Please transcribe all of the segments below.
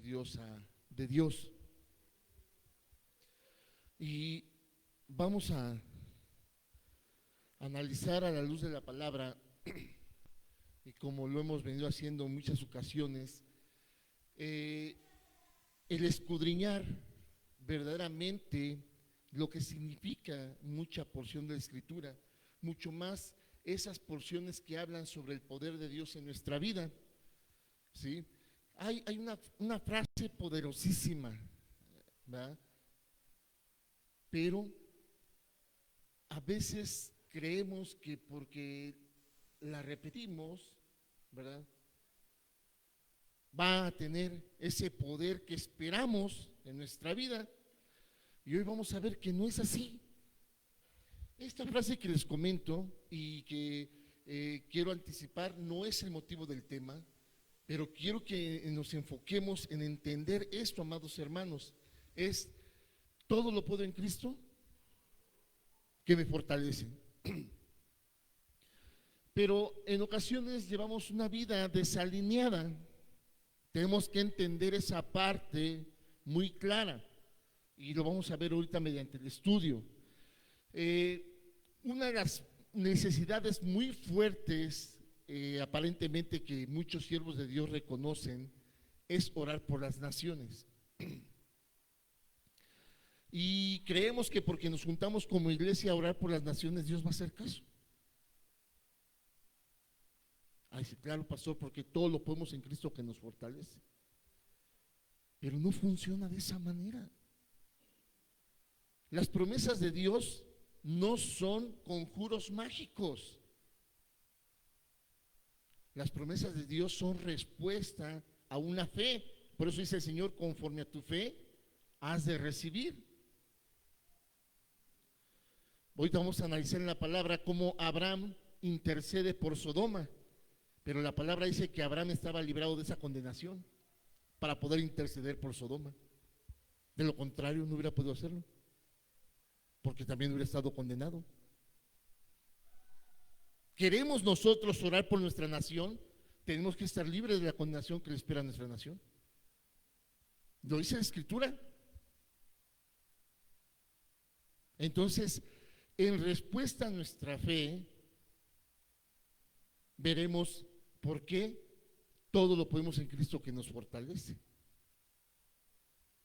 Dios de Dios. Y vamos a analizar a la luz de la palabra, y como lo hemos venido haciendo en muchas ocasiones, el escudriñar verdaderamente lo que significa mucha porción de la Escritura, mucho más esas porciones que hablan sobre el poder de Dios en nuestra vida, ¿sí? Hay una frase poderosísima, ¿verdad? Pero a veces creemos que porque la repetimos, ¿verdad?, va a tener ese poder que esperamos en nuestra vida. Y hoy vamos a ver que no es así. Esta frase que les comento y que quiero anticipar no es el motivo del tema, pero quiero que nos enfoquemos en entender esto, amados hermanos. Es: todo lo puedo en Cristo que me fortalece. Pero en ocasiones llevamos una vida desalineada. Tenemos que entender esa parte muy clara y lo vamos a ver ahorita mediante el estudio. Una de las necesidades muy fuertes, aparentemente, que muchos siervos de Dios reconocen, es orar por las naciones. Y creemos que porque nos juntamos como iglesia a orar por las naciones, Dios va a hacer caso. Ay, sí, claro, pastor, porque todo lo podemos en Cristo que nos fortalece. Pero no funciona de esa manera. Las promesas de Dios no son conjuros mágicos. Las promesas de Dios son respuesta a una fe. Por eso dice el Señor: conforme a tu fe has de recibir. Hoy vamos a analizar en la palabra cómo Abraham intercede por Sodoma. Pero la palabra dice que Abraham estaba librado de esa condenación para poder interceder por Sodoma. De lo contrario, no hubiera podido hacerlo, porque también hubiera estado condenado. ¿Queremos nosotros orar por nuestra nación? Tenemos que estar libres de la condenación que le espera a nuestra nación. Lo dice la Escritura. Entonces, en respuesta a nuestra fe, veremos por qué todo lo podemos en Cristo que nos fortalece.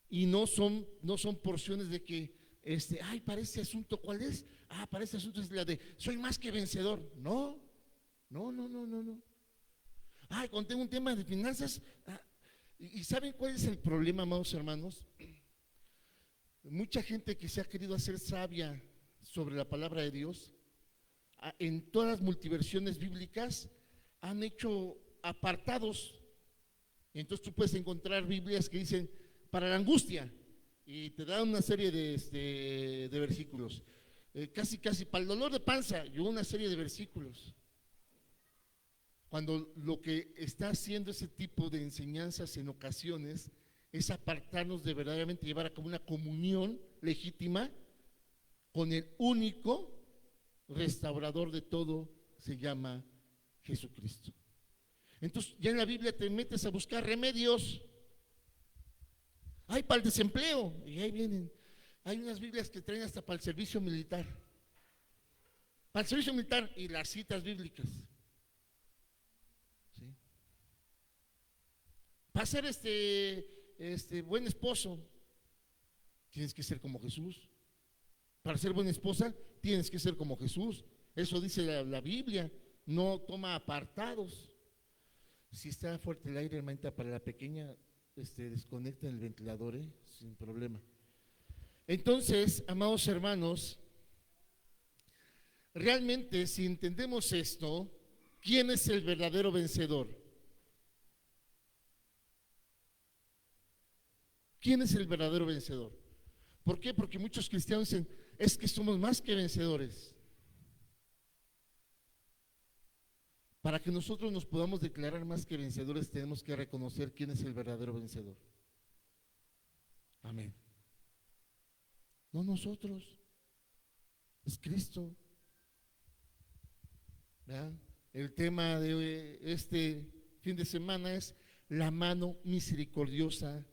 Y no son porciones de que, ay, para este asunto, ¿cuál es? Ah, para este asunto es la de soy más que vencedor. No. Ay, cuando tengo un tema de finanzas. ¿Y saben cuál es el problema, amados hermanos? Mucha gente que se ha querido hacer sabia sobre la palabra de Dios, en todas las multiversiones bíblicas han hecho apartados. Entonces tú puedes encontrar Biblias que dicen para la angustia y te dan una serie de versículos, casi para el dolor de panza y una serie de versículos, cuando lo que está haciendo ese tipo de enseñanzas en ocasiones es apartarnos de verdaderamente llevar a cabo una comunión legítima con el único restaurador de todo, se llama Jesucristo. Entonces ya en la Biblia te metes a buscar remedios. Hay para el desempleo, y ahí vienen. Hay unas Biblias que traen hasta para el servicio militar. Para el servicio militar y las citas bíblicas. ¿Sí? Para ser buen esposo, tienes que ser como Jesús. Para ser buena esposa, tienes que ser como Jesús. Eso dice la Biblia. No toma apartados. Si está fuerte el aire, hermanita, para la pequeña, desconecten el ventilador, sin problema. Entonces, amados hermanos, realmente si entendemos esto, ¿quién es el verdadero vencedor? ¿Quién es el verdadero vencedor? ¿Por qué? Porque muchos cristianos dicen, es que somos más que vencedores. Para que nosotros nos podamos declarar más que vencedores, tenemos que reconocer quién es el verdadero vencedor. Amén. No nosotros, es Cristo. ¿Verdad? El tema de este fin de semana es la mano misericordiosa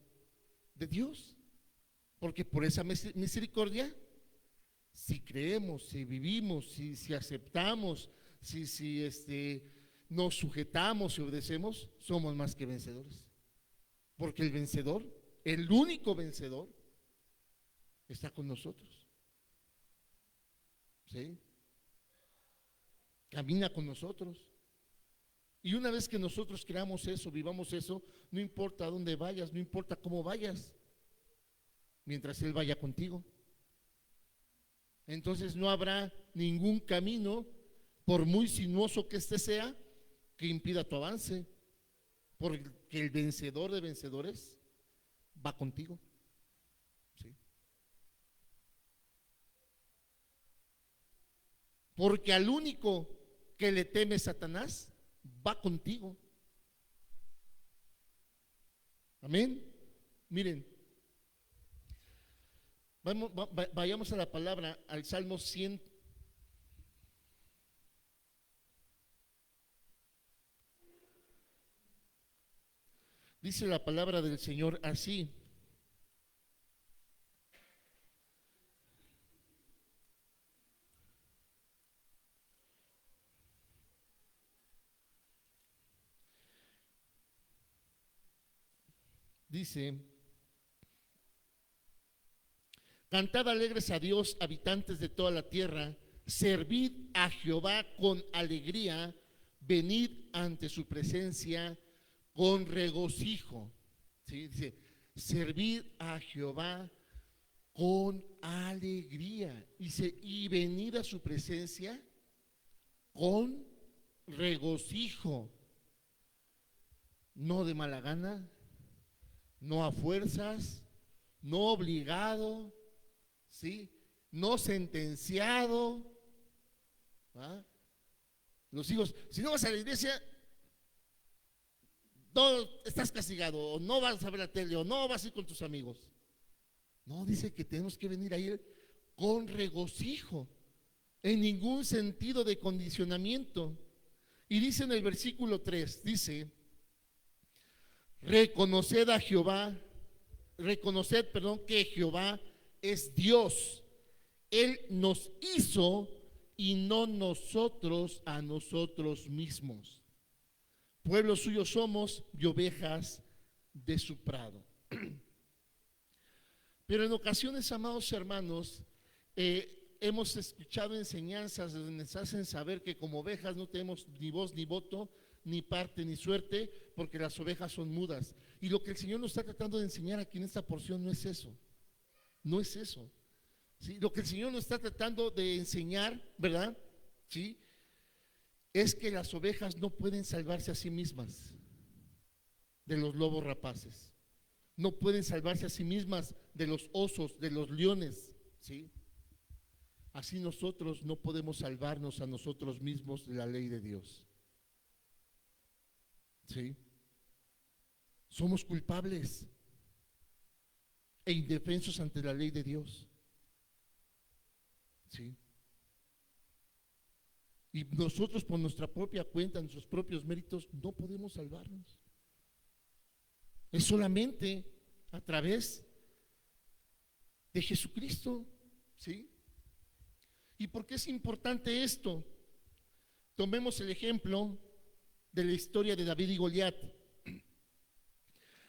de Dios. Porque por esa misericordia, si creemos, si vivimos, si aceptamos, si nos sujetamos y obedecemos, somos más que vencedores. Porque el vencedor, el único vencedor, está con nosotros. ¿Sí? Camina con nosotros. Y una vez que nosotros creamos eso, vivamos eso, no importa a dónde vayas, no importa cómo vayas, mientras Él vaya contigo. Entonces no habrá ningún camino, por muy sinuoso que éste sea, que impida tu avance, porque el vencedor de vencedores va contigo. ¿Sí? Porque al único que le teme Satanás va contigo. Amén. Miren, vayamos a la palabra, al Salmo 100. Dice la palabra del Señor así: dice: cantad alegres a Dios, habitantes de toda la tierra, servid a Jehová con alegría, venid ante su presencia con regocijo. ¿Sí? Dice: servid a Jehová con alegría. Dice: y venid a su presencia con regocijo. No de mala gana, no a fuerzas, no obligado, ¿sí? No sentenciado. ¿Ah? Los hijos, si no vas a la iglesia, no estás castigado, o no vas a ver la tele, o no vas a ir con tus amigos. No, dice que tenemos que venir a ir con regocijo, en ningún sentido de condicionamiento. Y dice en el versículo 3, dice: reconoced a Jehová, que Jehová es Dios. Él nos hizo y no nosotros a nosotros mismos. Pueblo suyo somos y ovejas de su prado. Pero en ocasiones, amados hermanos, hemos escuchado enseñanzas donde nos hacen saber que como ovejas no tenemos ni voz ni voto, ni parte ni suerte, porque las ovejas son mudas. Y lo que el Señor nos está tratando de enseñar aquí en esta porción no es eso. No es eso. ¿Sí? Lo que el Señor nos está tratando de enseñar, ¿verdad? ¿Sí? Es que las ovejas no pueden salvarse a sí mismas de los lobos rapaces. No pueden salvarse a sí mismas de los osos, de los leones, ¿sí? Así nosotros no podemos salvarnos a nosotros mismos de la ley de Dios. ¿Sí? Somos culpables e indefensos ante la ley de Dios. ¿Sí? Y nosotros por nuestra propia cuenta, nuestros propios méritos, no podemos salvarnos. Es solamente a través de Jesucristo. ¿Sí? ¿Y por qué es importante esto? Tomemos el ejemplo de la historia de David y Goliat.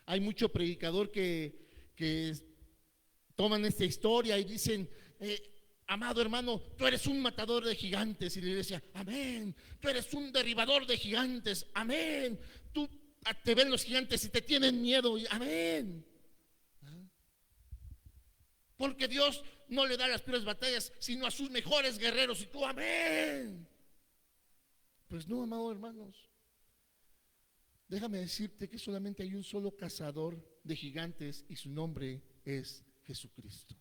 Hay mucho predicador que toman esta historia y dicen: amado hermano, tú eres un matador de gigantes. Y la iglesia: amén. Tú eres un derribador de gigantes. Amén. Tú te ven los gigantes y te tienen miedo. Amén. Porque Dios no le da las peores batallas, sino a sus mejores guerreros. Y tú: amén. Pues no, amados hermanos. Déjame decirte que solamente hay un solo cazador de gigantes y su nombre es Jesucristo.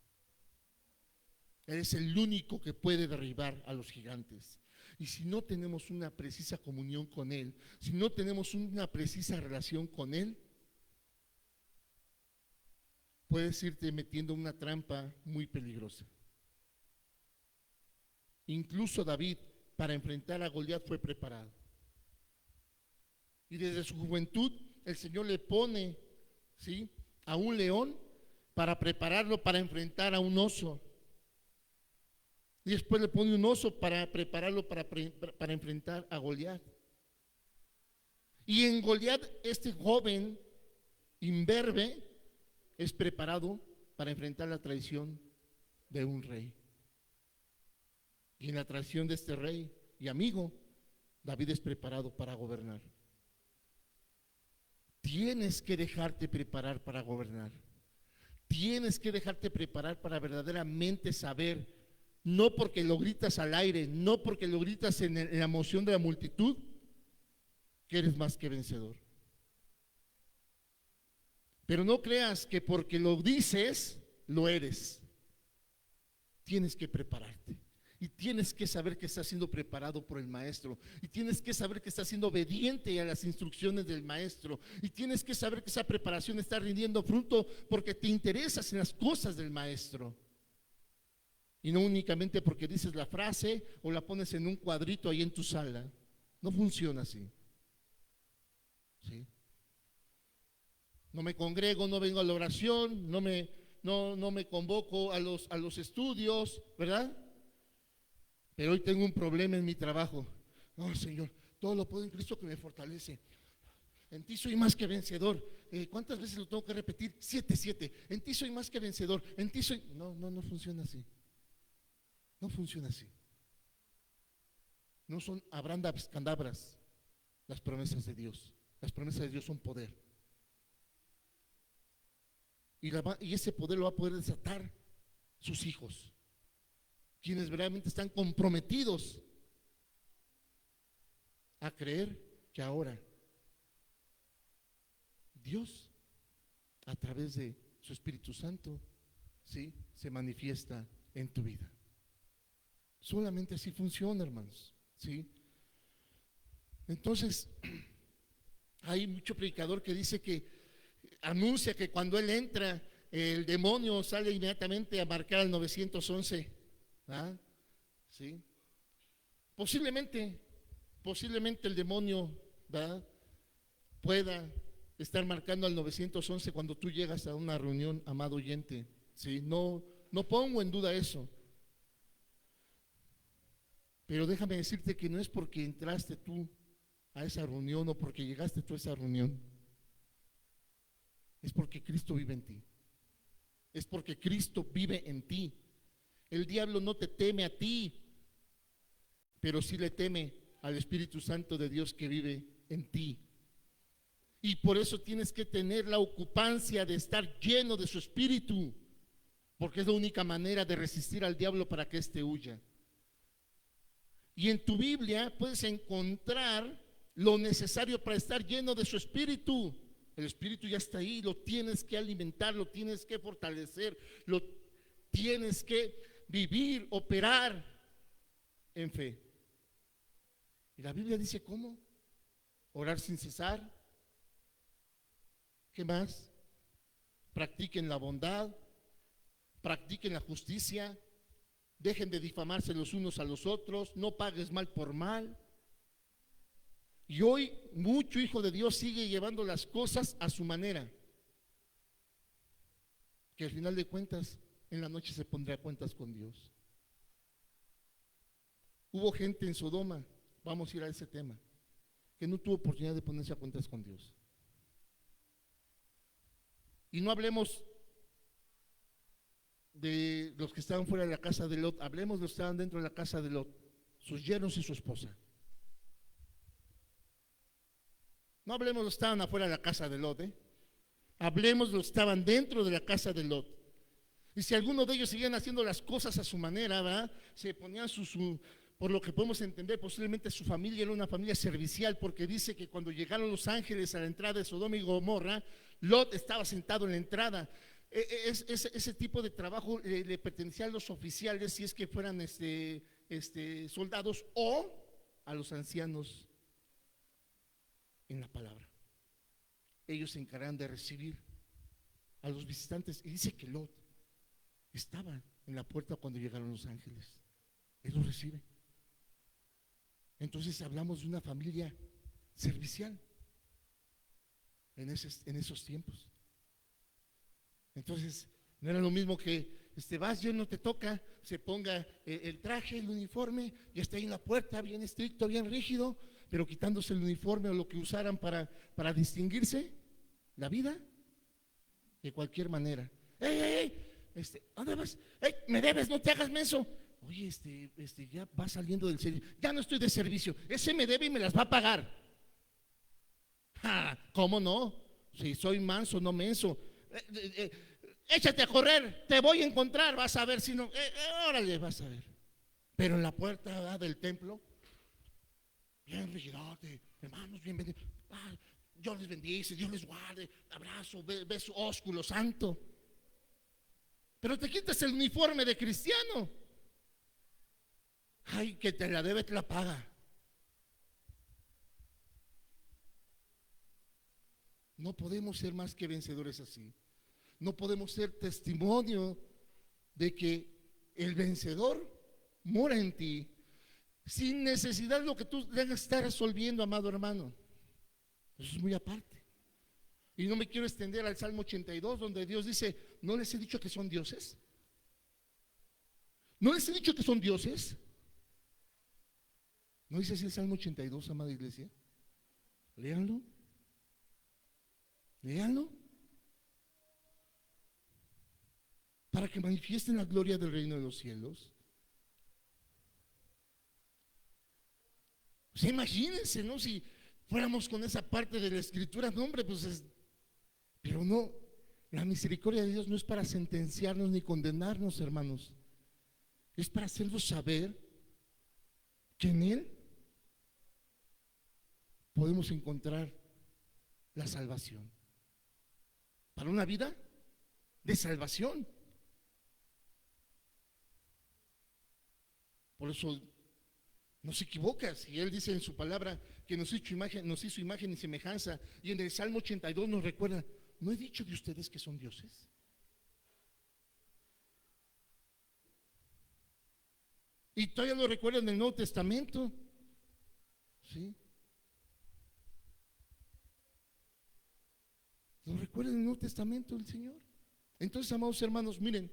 Él es el único que puede derribar a los gigantes. Y si no tenemos una precisa comunión con Él, si no tenemos una precisa relación con Él, puedes irte metiendo en una trampa muy peligrosa. Incluso David, para enfrentar a Goliat, fue preparado. Y desde su juventud el Señor le pone, ¿sí?, a un león para prepararlo para enfrentar a un oso. Y después le pone un oso para prepararlo para enfrentar a Goliat. Y en Goliat, este joven imberbe es preparado para enfrentar la traición de un rey. Y en la traición de este rey y amigo, David es preparado para gobernar. Tienes que dejarte preparar para gobernar. Tienes que dejarte preparar para verdaderamente saber, no porque lo gritas al aire, no porque lo gritas en la emoción de la multitud, que eres más que vencedor. Pero no creas que porque lo dices, lo eres. Tienes que prepararte. Y tienes que saber que estás siendo preparado por el maestro. Y tienes que saber que estás siendo obediente a las instrucciones del maestro. Y tienes que saber que esa preparación está rindiendo fruto porque te interesas en las cosas del maestro. Y no únicamente porque dices la frase o la pones en un cuadrito ahí en tu sala. No funciona así. ¿Sí? No me congrego, no vengo a la oración, no me convoco a los estudios, ¿verdad? Pero hoy tengo un problema en mi trabajo. No, Señor, todo lo puedo en Cristo que me fortalece. En ti soy más que vencedor. ¿Cuántas veces lo tengo que repetir? 7. En ti soy más que vencedor. En ti soy... No funciona así. No funciona así. No son abrandabras las promesas de Dios. Las promesas de Dios son poder. Y ese poder lo va a poder desatar sus hijos, quienes verdaderamente están comprometidos a creer que ahora Dios, a través de su Espíritu Santo, ¿sí?, se manifiesta en tu vida. Solamente así funciona, hermanos, ¿sí? Entonces, hay mucho predicador que dice que anuncia que cuando él entra, el demonio sale inmediatamente a marcar al 911. ¿Ah? ¿Sí? Posiblemente el demonio, ¿verdad?, pueda estar marcando al 911 cuando tú llegas a una reunión, amado oyente. ¿Sí? No pongo en duda eso. Pero déjame decirte que no es porque entraste tú a esa reunión o porque llegaste tú a esa reunión. Es porque Cristo vive en ti. Es porque Cristo vive en ti. El diablo no te teme a ti, pero sí le teme al Espíritu Santo de Dios que vive en ti. Y por eso tienes que tener la ocupancia de estar lleno de su Espíritu, porque es la única manera de resistir al diablo para que éste huya. Y en tu Biblia puedes encontrar lo necesario para estar lleno de su Espíritu. El Espíritu ya está ahí, lo tienes que alimentar, lo tienes que fortalecer, lo tienes que vivir, operar en fe. Y la Biblia dice ¿cómo? Orar sin cesar. ¿Qué más? Practiquen la bondad, practiquen la justicia, dejen de difamarse los unos a los otros, no pagues mal por mal. Y hoy mucho hijo de Dios sigue llevando las cosas a su manera, que al final de cuentas en la noche se pondrá a cuentas con Dios. Hubo gente en Sodoma, vamos a ir a ese tema, que no tuvo oportunidad de ponerse a cuentas con Dios. Y no hablemos de los que estaban fuera de la casa de Lot, hablemos de los que estaban dentro de la casa de Lot, sus yernos y su esposa. No hablemos de los que estaban afuera de la casa de Lot, hablemos de los que estaban dentro de la casa de Lot. Y si alguno de ellos seguían haciendo las cosas a su manera, ¿verdad?, se ponían por lo que podemos entender, posiblemente su familia era una familia servicial, porque dice que cuando llegaron los ángeles a la entrada de Sodoma y Gomorra, Lot estaba sentado en la entrada. Ese tipo de trabajo le pertenecía a los oficiales, si es que fueran soldados, o a los ancianos en la palabra. Ellos se encargan de recibir a los visitantes. Y dice que Lot estaba en la puerta cuando llegaron los ángeles. Él los recibe. Entonces hablamos de una familia servicial. en esos tiempos. Entonces, no era lo mismo que vas, Dios no te toca, se ponga el traje, el uniforme, y está ahí en la puerta, bien estricto, bien rígido, pero quitándose el uniforme o lo que usaran para distinguirse, la vida, de cualquier manera. ¡Ey, ey, ey! ¿Dónde vas? ¡Ey, me debes, no te hagas menso! Oye, ya va saliendo del servicio. Ya no estoy de servicio. Ese me debe y me las va a pagar. ¡Ja! ¿Cómo no? Si soy manso, no menso. Échate a correr, te voy a encontrar, vas a ver si no. Órale, vas a ver. Pero en la puerta del templo, bien rigidote, hermanos, bienvenidos. Dios les bendice, Dios les guarde, abrazo, beso, ósculo santo. Pero te quitas el uniforme de cristiano. Ay, que te la debe, te la paga. No podemos ser más que vencedores así. No podemos ser testimonio de que el vencedor mora en ti, sin necesidad de lo que tú debes estar resolviendo, amado hermano. Eso es muy aparte. Y no me quiero extender al Salmo 82, donde Dios dice: ¿no les he dicho que son dioses? ¿No les he dicho que son dioses? ¿No dice así el Salmo 82, amada iglesia? Léanlo. Léanlo. Para que manifiesten la gloria del reino de los cielos. O sea, imagínense, ¿no? Si fuéramos con esa parte de la escritura, no, hombre, pues pero no, la misericordia de Dios no es para sentenciarnos ni condenarnos, hermanos. Es para hacernos saber que en Él podemos encontrar la salvación. Para una vida de salvación. Por eso no se equivoca. Si Él dice en su palabra que nos hizo imagen y semejanza, y en el Salmo 82 nos recuerda: ¿no he dicho de ustedes que son dioses? Y todavía lo recuerda en el Nuevo Testamento. ¿Sí? Lo recuerda en el Nuevo Testamento el Señor. Entonces, amados hermanos, miren,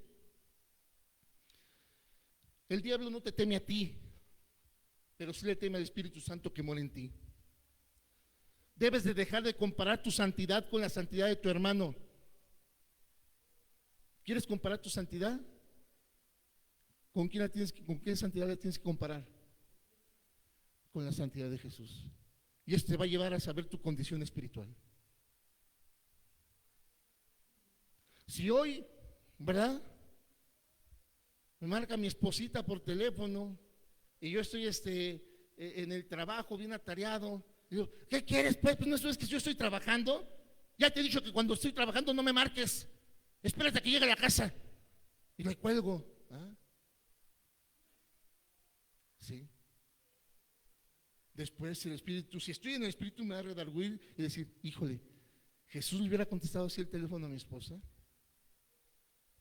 el diablo no te teme a ti, pero sí le teme al Espíritu Santo que mora en ti. Debes de dejar de comparar tu santidad con la santidad de tu hermano. ¿Quieres comparar tu santidad? ¿Con qué santidad la tienes que comparar? Con la santidad de Jesús. Y esto te va a llevar a saber tu condición espiritual. Si hoy, ¿verdad?, me marca mi esposita por teléfono y yo estoy en el trabajo bien atareado, digo: ¿qué quieres? Pues no sabes que yo estoy trabajando. Ya te he dicho que cuando estoy trabajando no me marques, espérate a que llegue a la casa. Y le cuelgo. Sí. Después el Espíritu, si estoy en el Espíritu, me va a redarguir y decir: híjole, Jesús le hubiera contestado así el teléfono a mi esposa.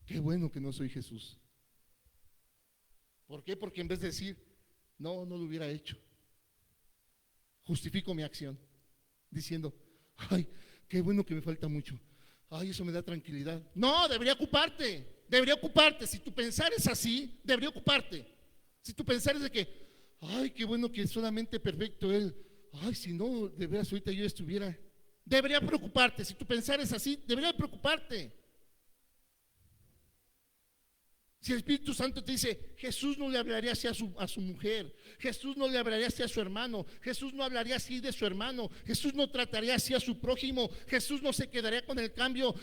Qué bueno que no soy Jesús. ¿Por qué? Porque en vez de decir: no lo hubiera hecho, justifico mi acción diciendo: ay, qué bueno que me falta mucho. Ay, eso me da tranquilidad. No, debería ocuparte. Si tu pensar es así, debería ocuparte. Si tu pensar es de que: ay, qué bueno que es solamente perfecto Él. Ay, si no, de veras ahorita yo estuviera. Debería preocuparte. Si tu pensar es así, debería preocuparte. Si el Espíritu Santo te dice: Jesús no le hablaría así a su mujer, Jesús no le hablaría así a su hermano, Jesús no hablaría así de su hermano, Jesús no trataría así a su prójimo, Jesús no se quedaría con el cambio,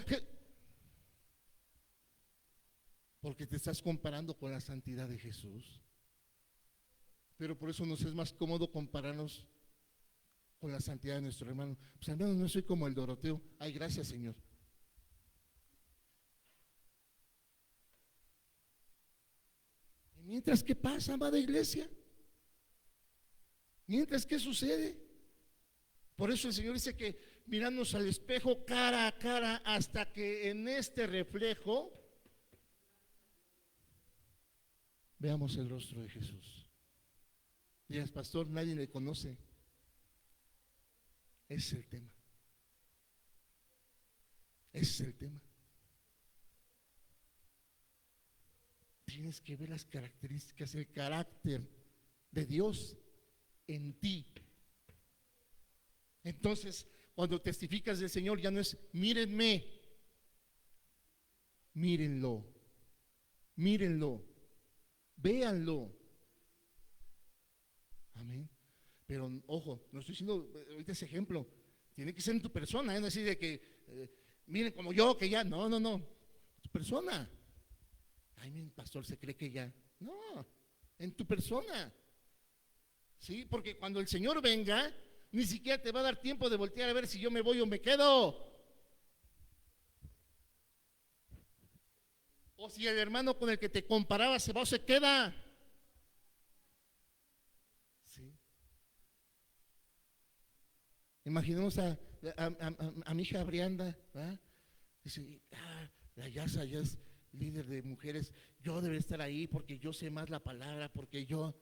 porque te estás comparando con la santidad de Jesús. Pero por eso nos es más cómodo compararnos con la santidad de nuestro hermano. Pues hermano, no soy como el Doroteo. Ay, gracias, Señor. Mientras, ¿qué pasa, amada iglesia? Mientras, ¿qué sucede? Por eso el Señor dice que mirarnos al espejo cara a cara, hasta que en este reflejo veamos el rostro de Jesús. Dirás: pastor, nadie le conoce. Ese es el tema. Ese es el tema. Tienes que ver las características, el carácter de Dios en ti. Entonces, cuando testificas del Señor, ya no es mírenme, mírenlo, mírenlo, véanlo. Amén. Pero ojo, no estoy diciendo ahorita ese ejemplo, tiene que ser en tu persona, no decir de que miren como yo, que ya, no, tu persona. Ay, mi pastor se cree que ya. No, en tu persona. Sí, porque cuando el Señor venga, ni siquiera te va a dar tiempo de voltear a ver si yo me voy o me quedo. O si el hermano con el que te comparaba se va o se queda. Sí. Imaginemos a mi hija Brianda, ¿verdad? Dice, la Yasa ya es líder de mujeres, yo debería estar ahí porque yo sé más la palabra, porque yo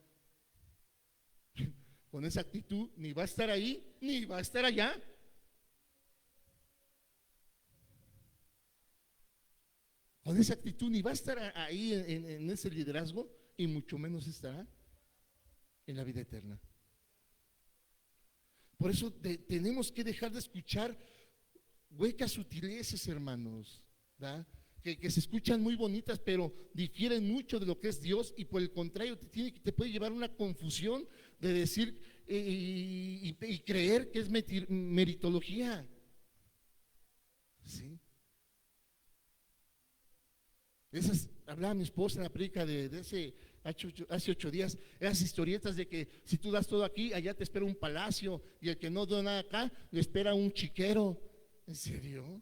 con esa actitud ni va a estar ahí, ni va a estar allá. Con esa actitud ni va a estar ahí en ese liderazgo, y mucho menos estará en la vida eterna. Por eso tenemos que dejar de escuchar huecas sutilezas, hermanos, ¿verdad? Que se escuchan muy bonitas, pero difieren mucho de lo que es Dios, y por el contrario te puede llevar a una confusión de decir y creer que es meritología. ¿Sí? Hablaba mi esposa en la predica hace 8 días, esas historietas de que si tú das todo aquí, allá te espera un palacio, y el que no da nada acá, le espera un chiquero. ¿En serio?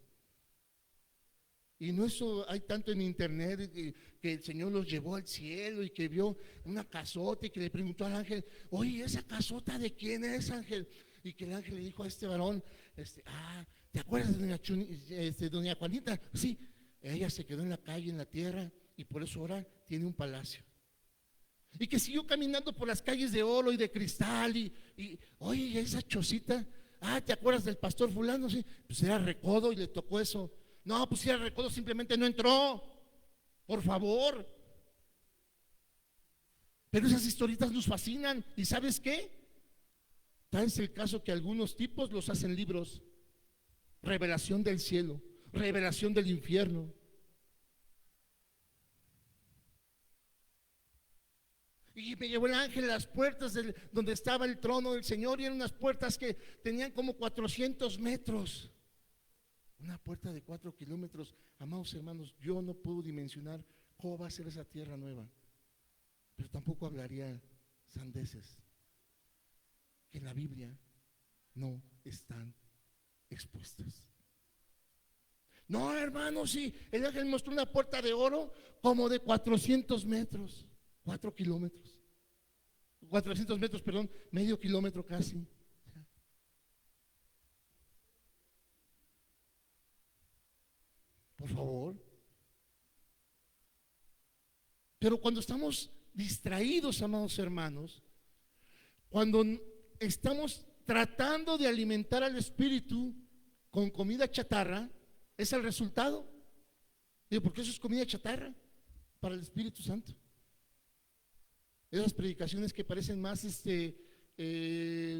Y no, eso hay tanto en internet que el Señor los llevó al cielo y que vio una casota y que le preguntó al ángel, oye, ¿esa casota de quién es, ángel? Y que el ángel le dijo a este varón, ¿te acuerdas de doña Juanita? Sí, ella se quedó en la calle, en la tierra, y por eso ahora tiene un palacio. Y que siguió caminando por las calles de oro y de cristal y oye, esa chocita, ¿te acuerdas del pastor fulano? Sí, pues era recodo y le tocó eso. No, pues si era recodo, simplemente no entró. Por favor. Pero esas historietas nos fascinan. ¿Y sabes qué? Tal es el caso que algunos tipos los hacen libros. Revelación del cielo, revelación del infierno. Y me llevó el ángel a las puertas donde estaba el trono del Señor, y eran unas puertas que tenían como 400 metros. Una puerta de 4 kilómetros. Amados hermanos, yo no puedo dimensionar cómo va a ser esa tierra nueva, pero tampoco hablaría sandeces que en la Biblia no están expuestas. No, hermanos, sí, el ángel mostró una puerta de oro como de 400 metros, 4 kilómetros, 400 metros, perdón, medio kilómetro casi. Por favor. Pero cuando estamos distraídos, amados hermanos, cuando estamos tratando de alimentar al espíritu con comida chatarra, es el resultado. Digo, porque eso es comida chatarra para el Espíritu Santo. Esas predicaciones que parecen más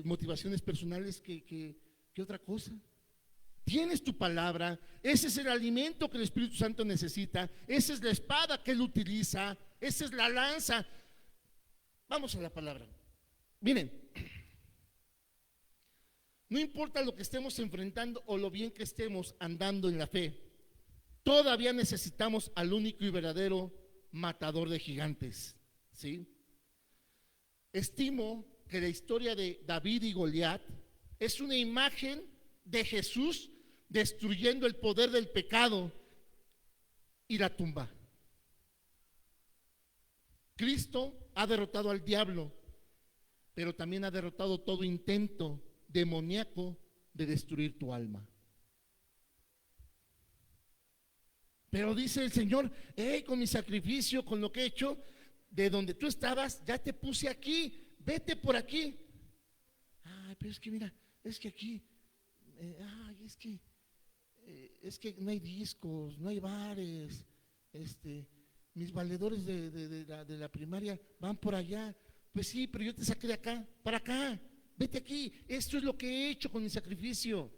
motivaciones personales que otra cosa. Tienes tu palabra, ese es el alimento que el Espíritu Santo necesita, esa es la espada que Él utiliza, esa es la lanza. Vamos a la palabra. Miren, no importa lo que estemos enfrentando o lo bien que estemos andando en la fe, todavía necesitamos al único y verdadero matador de gigantes. ¿Sí? Estimo que la historia de David y Goliat es una imagen de Jesús destruyendo el poder del pecado y la tumba. Cristo ha derrotado al diablo, pero también ha derrotado todo intento demoníaco de destruir tu alma. Pero dice el Señor, con mi sacrificio, con lo que he hecho, de donde tú estabas, ya te puse aquí, vete por aquí. Pero es que mira, es que aquí, es que es que no hay discos, no hay bares, mis valedores de la primaria van por allá. Pues sí, pero yo te saqué de acá, para acá, vete aquí, esto es lo que he hecho con mi sacrificio.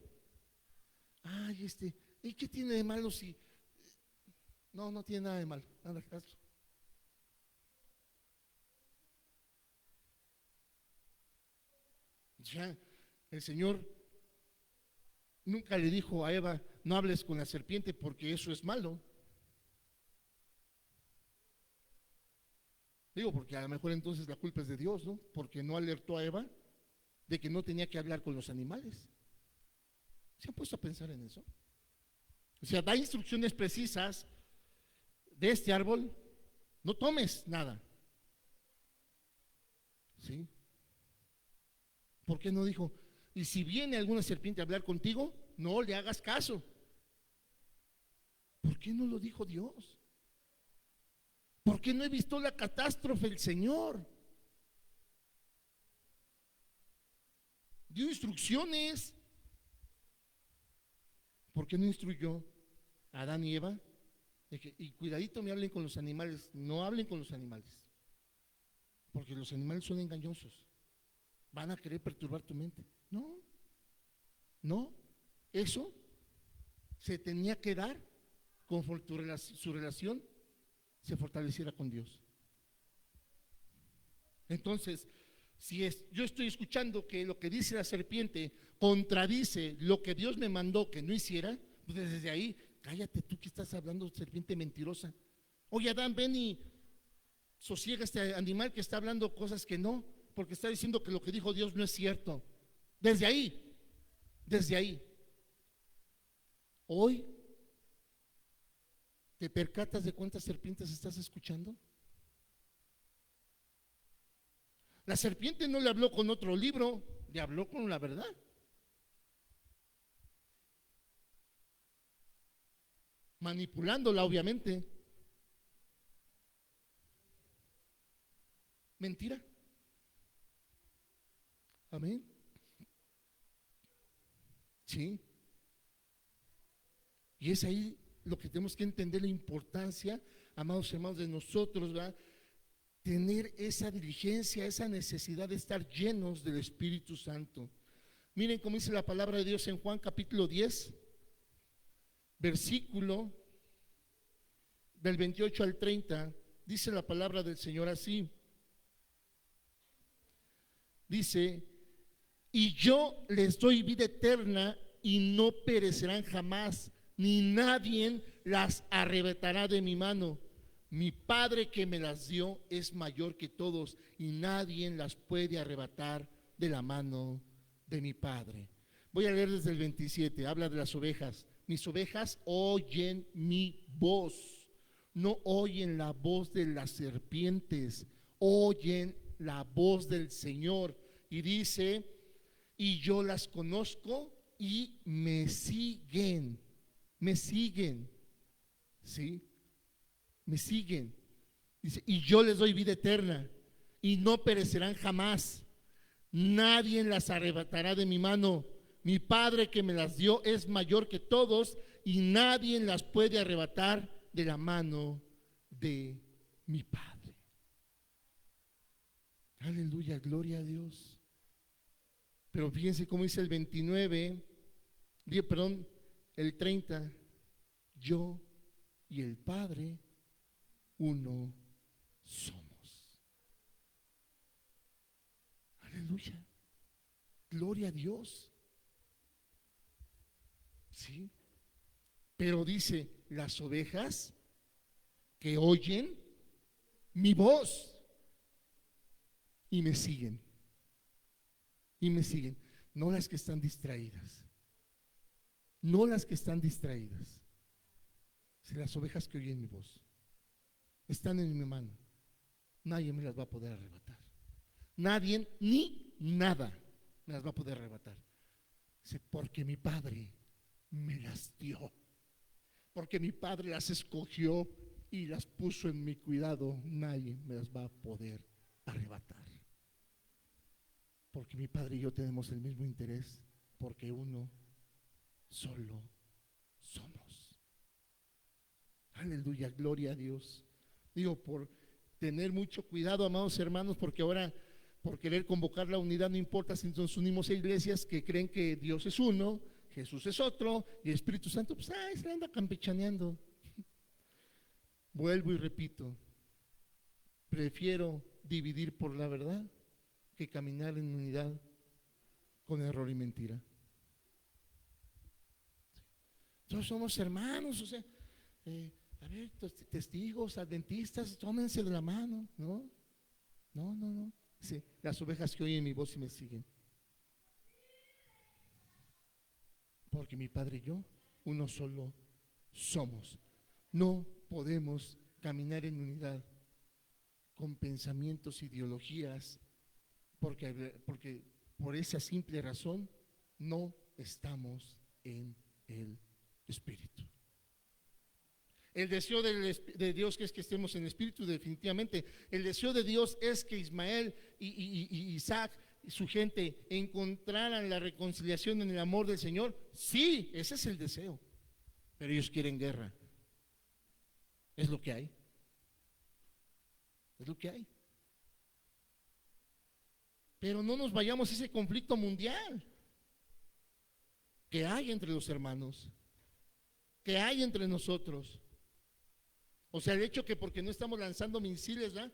Ay, ¿y qué tiene de malo si? No, no tiene nada de malo, nada, caso. Ya, el Señor nunca le dijo a Eva, no hables con la serpiente porque eso es malo. Digo, porque a lo mejor entonces la culpa es de Dios, ¿no? Porque no alertó a Eva de que no tenía que hablar con los animales. ¿Se han puesto a pensar en eso? O sea, da instrucciones precisas de este árbol, no tomes nada. ¿Sí? ¿Por qué no dijo, y si viene alguna serpiente a hablar contigo, no le hagas caso? ¿Por qué no lo dijo Dios? ¿Por qué no he visto la catástrofe el Señor? Dio instrucciones. ¿Por qué no instruyó a Adán y Eva? Y cuidadito me hablen con los animales, no hablen con los animales, porque los animales son engañosos, van a querer perturbar tu mente. No, no, eso se tenía que dar conforme su relación se fortaleciera con Dios. Entonces, si yo estoy escuchando que lo que dice la serpiente contradice lo que Dios me mandó que no hiciera, pues desde ahí, cállate tú que estás hablando, serpiente mentirosa. Oye, Adán, ven y sosiega este animal que está hablando cosas que no, porque está diciendo que lo que dijo Dios no es cierto. Desde ahí. Hoy, ¿te percatas de cuántas serpientes estás escuchando? La serpiente no le habló con otro libro, le habló con la verdad. Manipulándola, obviamente. Mentira. Amén. Sí. Y es ahí lo que tenemos que entender, la importancia, amados hermanos, de nosotros, ¿verdad? Tener esa diligencia, esa necesidad de estar llenos del Espíritu Santo. Miren cómo dice la palabra de Dios en Juan capítulo 10, versículo del 28 al 30, dice la palabra del Señor así. Dice, y yo les doy vida eterna y no perecerán jamás, ni nadie las arrebatará de mi mano. Mi Padre que me las dio es mayor que todos y nadie las puede arrebatar de la mano de mi Padre. Voy a leer desde el 27, habla de las ovejas. Mis ovejas oyen mi voz, no oyen la voz de las serpientes, oyen la voz del Señor. Y dice, y yo las conozco y me siguen, ¿sí? Me siguen. Dice, y yo les doy vida eterna y no perecerán jamás. Nadie las arrebatará de mi mano. Mi Padre que me las dio es mayor que todos y nadie las puede arrebatar de la mano de mi Padre. Aleluya, gloria a Dios. Pero fíjense cómo dice el 29, perdón, el 30, yo y el Padre uno somos. Aleluya, gloria a Dios. Sí, pero dice, las ovejas que oyen mi voz y me siguen, no las que están distraídas, no las que están distraídas, sino las ovejas que oyen mi voz. Están en mi mano, nadie me las va a poder arrebatar, nadie ni nada me las va a poder arrebatar. Dice, porque mi Padre me las dio, porque mi Padre las escogió y las puso en mi cuidado, nadie me las va a poder arrebatar. Porque mi Padre y yo tenemos el mismo interés, porque uno solo somos. Aleluya, gloria a Dios. Digo, por tener mucho cuidado, amados hermanos, porque ahora por querer convocar la unidad, no importa si nos unimos a iglesias que creen que Dios es uno, Jesús es otro y el Espíritu Santo, pues, se anda campechaneando. Vuelvo y repito, prefiero dividir por la verdad que caminar en unidad con error y mentira. Todos somos hermanos, o sea, a ver, testigos, adventistas, tómense de la mano, ¿no? No. Sí, las ovejas que oyen mi voz y me siguen. Porque mi Padre y yo, uno solo somos. No podemos caminar en unidad con pensamientos, ideologías, porque por esa simple razón no estamos en el Espíritu. El deseo de Dios que es que estemos en espíritu, definitivamente. El deseo de Dios es que Ismael y Isaac y su gente encontraran la reconciliación en el amor del Señor. Sí, ese es el deseo. Pero ellos quieren guerra. Es lo que hay. Es lo que hay. Pero no nos vayamos a ese conflicto mundial que hay entre los hermanos, que hay entre nosotros. O sea, el hecho que porque no estamos lanzando misiles, ¿verdad?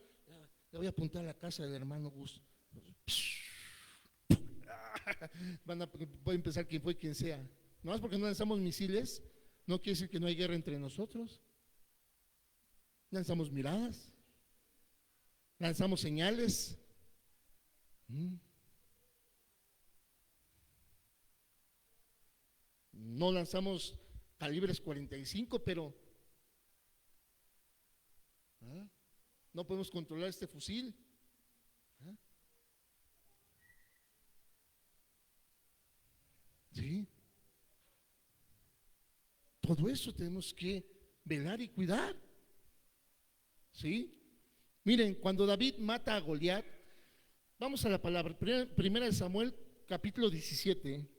Le voy a apuntar a la casa del hermano Gus. Pueden pensar quién fue quien sea. No más porque no lanzamos misiles, no quiere decir que no hay guerra entre nosotros. Lanzamos miradas, lanzamos señales. No lanzamos calibres 45, pero no podemos controlar este fusil. ¿Sí? Todo eso tenemos que velar y cuidar. ¿Sí? Miren, cuando David mata a Goliat, vamos a la palabra, primera de Samuel, capítulo 17.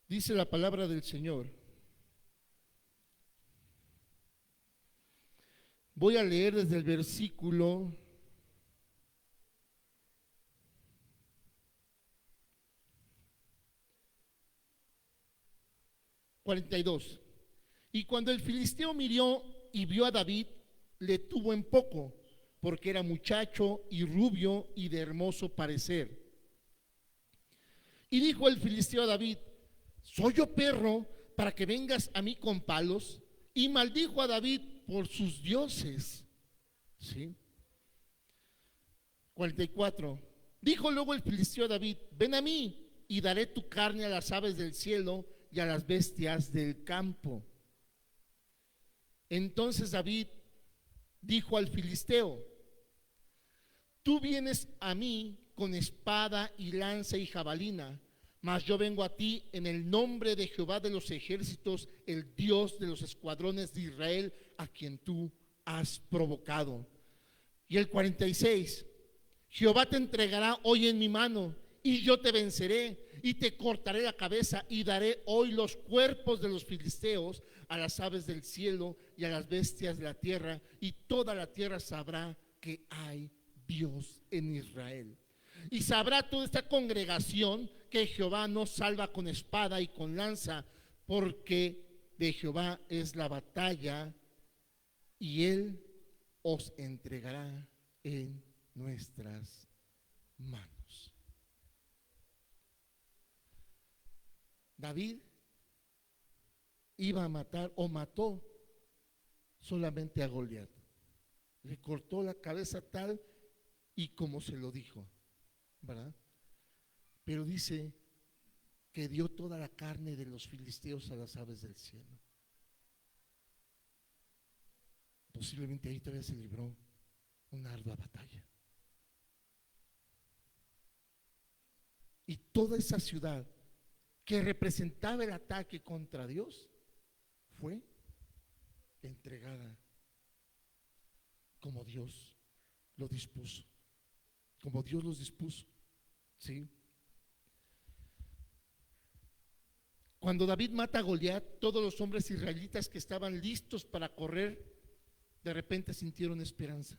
Dice la palabra del Señor. Voy a leer desde el versículo 42. Y cuando el filisteo miró y vio a David, le tuvo en poco, porque era muchacho y rubio y de hermoso parecer. Y dijo el filisteo a David: ¿soy yo perro para que vengas a mí con palos? Y maldijo a David por sus dioses. ¿Sí? 44. Dijo luego el filisteo a David: ven a mí y daré tu carne a las aves del cielo y a las bestias del campo. Entonces David dijo al filisteo: tú vienes a mí con espada y lanza y jabalina, mas yo vengo a ti en el nombre de Jehová de los ejércitos, el Dios de los escuadrones de Israel, a quien tú has provocado. Y el 46, Jehová te entregará hoy en mi mano, y yo te venceré, y te cortaré la cabeza, y daré hoy los cuerpos de los filisteos a las aves del cielo y a las bestias de la tierra, y toda la tierra sabrá que hay Dios en Israel. Y sabrá toda esta congregación que Jehová no salva con espada y con lanza, porque de Jehová es la batalla, y él os entregará en nuestras manos. David iba a matar, o mató solamente a Goliat. Le cortó la cabeza tal y como se lo dijo, ¿verdad? Pero dice que dio toda la carne de los filisteos a las aves del cielo. Posiblemente ahí todavía se libró una ardua batalla. Y toda esa ciudad que representaba el ataque contra Dios fue entregada como Dios lo dispuso, como Dios los dispuso, ¿sí? Cuando David mata a Goliat, todos los hombres israelitas que estaban listos para correr, de repente sintieron esperanza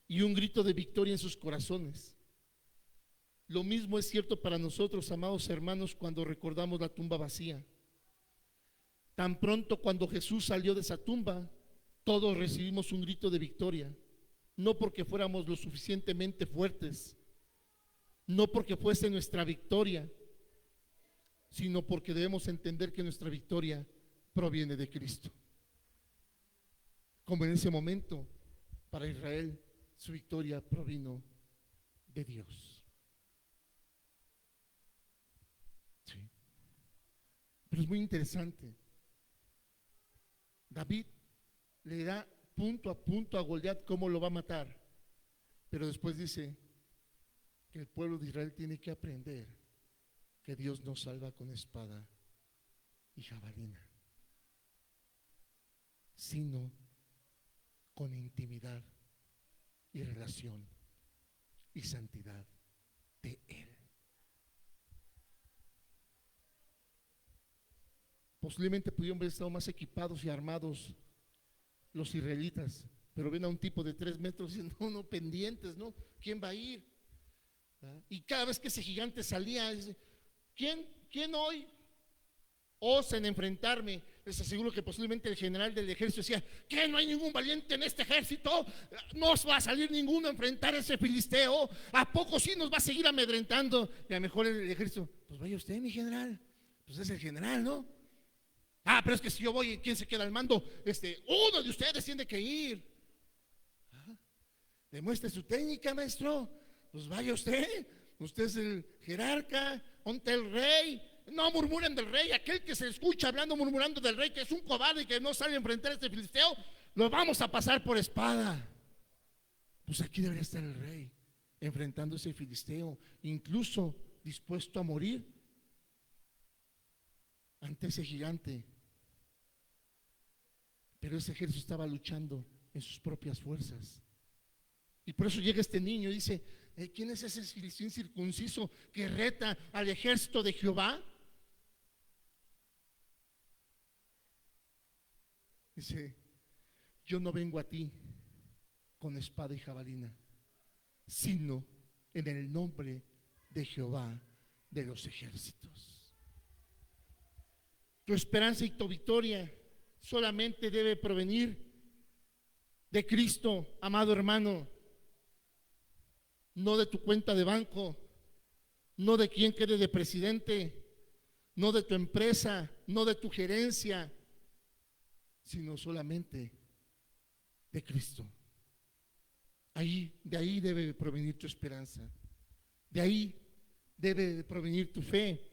y un grito de victoria en sus corazones. Lo mismo es cierto para nosotros, amados hermanos, cuando recordamos la tumba vacía. Tan pronto cuando Jesús salió de esa tumba, todos recibimos un grito de victoria, no porque fuéramos lo suficientemente fuertes, no porque fuese nuestra victoria, sino porque debemos entender que nuestra victoria proviene de Cristo. Como en ese momento, para Israel, su victoria provino de Dios. Sí. Pero es muy interesante. David le da punto a punto a Goliat cómo lo va a matar, pero después dice que el pueblo de Israel tiene que aprender que Dios no salva con espada y jabalina, sino con intimidad y relación y santidad de Él. Posiblemente pudieron haber estado más equipados y armados los israelitas, pero ven a un tipo de 3 metros y no, pendientes, ¿no? ¿Quién va a ir? ¿Ah? Y cada vez que ese gigante salía, dice, ¿quién hoy osa en enfrentarme? Les aseguro que posiblemente el general del ejército decía, ¿qué? No hay ningún valiente en este ejército, no os va a salir ninguno a enfrentar a ese filisteo, ¿a poco sí nos va a seguir amedrentando? Y a lo mejor el ejército, pues vaya usted, mi general, pues es el general, ¿no? Ah, pero es que si yo voy, ¿quién se queda al mando? Uno de ustedes tiene que ir. Demuestre su técnica, maestro. Pues vaya usted es el jerarca, onte el rey. No murmuren del rey, aquel que se escucha hablando, murmurando del rey, que es un cobarde y que no sale a enfrentar a este filisteo, lo vamos a pasar por espada. Pues aquí debería estar el rey, enfrentando a ese filisteo, incluso dispuesto a morir ante ese gigante. Pero ese ejército estaba luchando en sus propias fuerzas. Y por eso llega este niño y dice, ¿quién es ese filisteo incircunciso que reta al ejército de Jehová? Dice, yo no vengo a ti con espada y jabalina, sino en el nombre de Jehová de los ejércitos. Tu esperanza y tu victoria solamente debe provenir de Cristo, amado hermano, no de tu cuenta de banco, no de quien quede de presidente, no de tu empresa, no de tu gerencia, sino solamente de Cristo. De ahí debe provenir tu esperanza, de ahí debe provenir tu fe,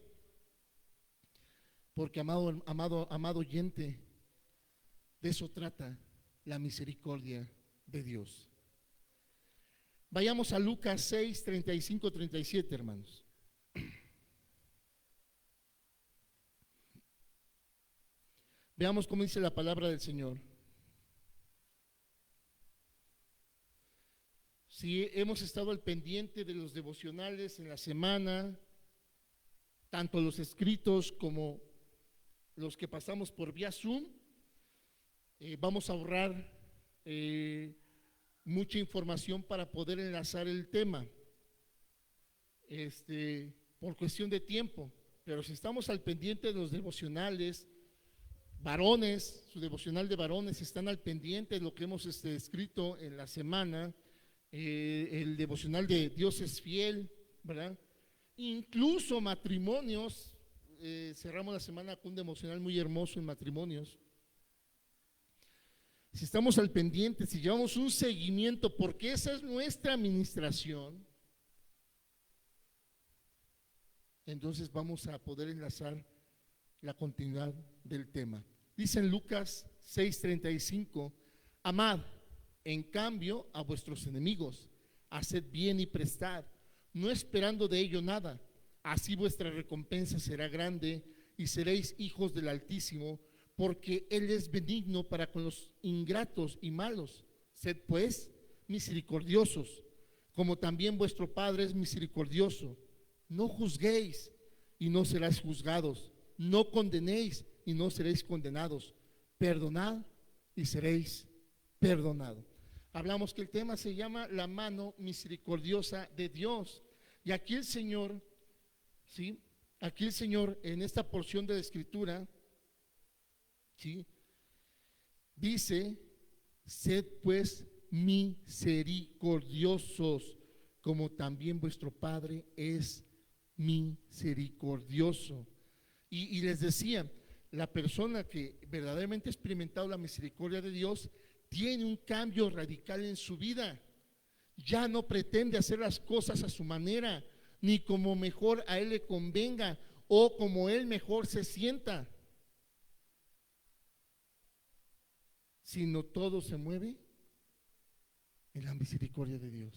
porque amado oyente, de eso trata la misericordia de Dios. Vayamos a Lucas 6, 35, 37, hermanos. Veamos cómo dice la palabra del Señor. Si hemos estado al pendiente de los devocionales en la semana, tanto los escritos como los que pasamos por vía Zoom, vamos a ahorrar mucha información para poder enlazar el tema por cuestión de tiempo. Pero si estamos al pendiente de los devocionales, varones, su devocional de varones, están al pendiente de lo que hemos escrito en la semana, el devocional de Dios es fiel, ¿verdad? Incluso matrimonios, cerramos la semana con un devocional muy hermoso en matrimonios. Si estamos al pendiente, si llevamos un seguimiento, porque esa es nuestra administración, entonces vamos a poder enlazar la continuidad del tema. Dice en Lucas 6:35, amad en cambio a vuestros enemigos, haced bien y prestad, no esperando de ello nada, así vuestra recompensa será grande y seréis hijos del Altísimo, porque Él es benigno para con los ingratos y malos. Sed pues misericordiosos, como también vuestro Padre es misericordioso. No juzguéis y no seréis juzgados. No condenéis y no seréis condenados. Perdonad y seréis perdonados. Hablamos que el tema se llama la mano misericordiosa de Dios. Y aquí el Señor, ¿sí? Aquí el Señor en esta porción de la Escritura, ¿sí? Dice: sed pues misericordiosos, como también vuestro Padre es misericordioso. Y les decía, la persona que verdaderamente ha experimentado la misericordia de Dios tiene un cambio radical en su vida. Ya no pretende hacer las cosas a su manera, ni como mejor a él le convenga o como él mejor se sienta, sino todo se mueve en la misericordia de Dios.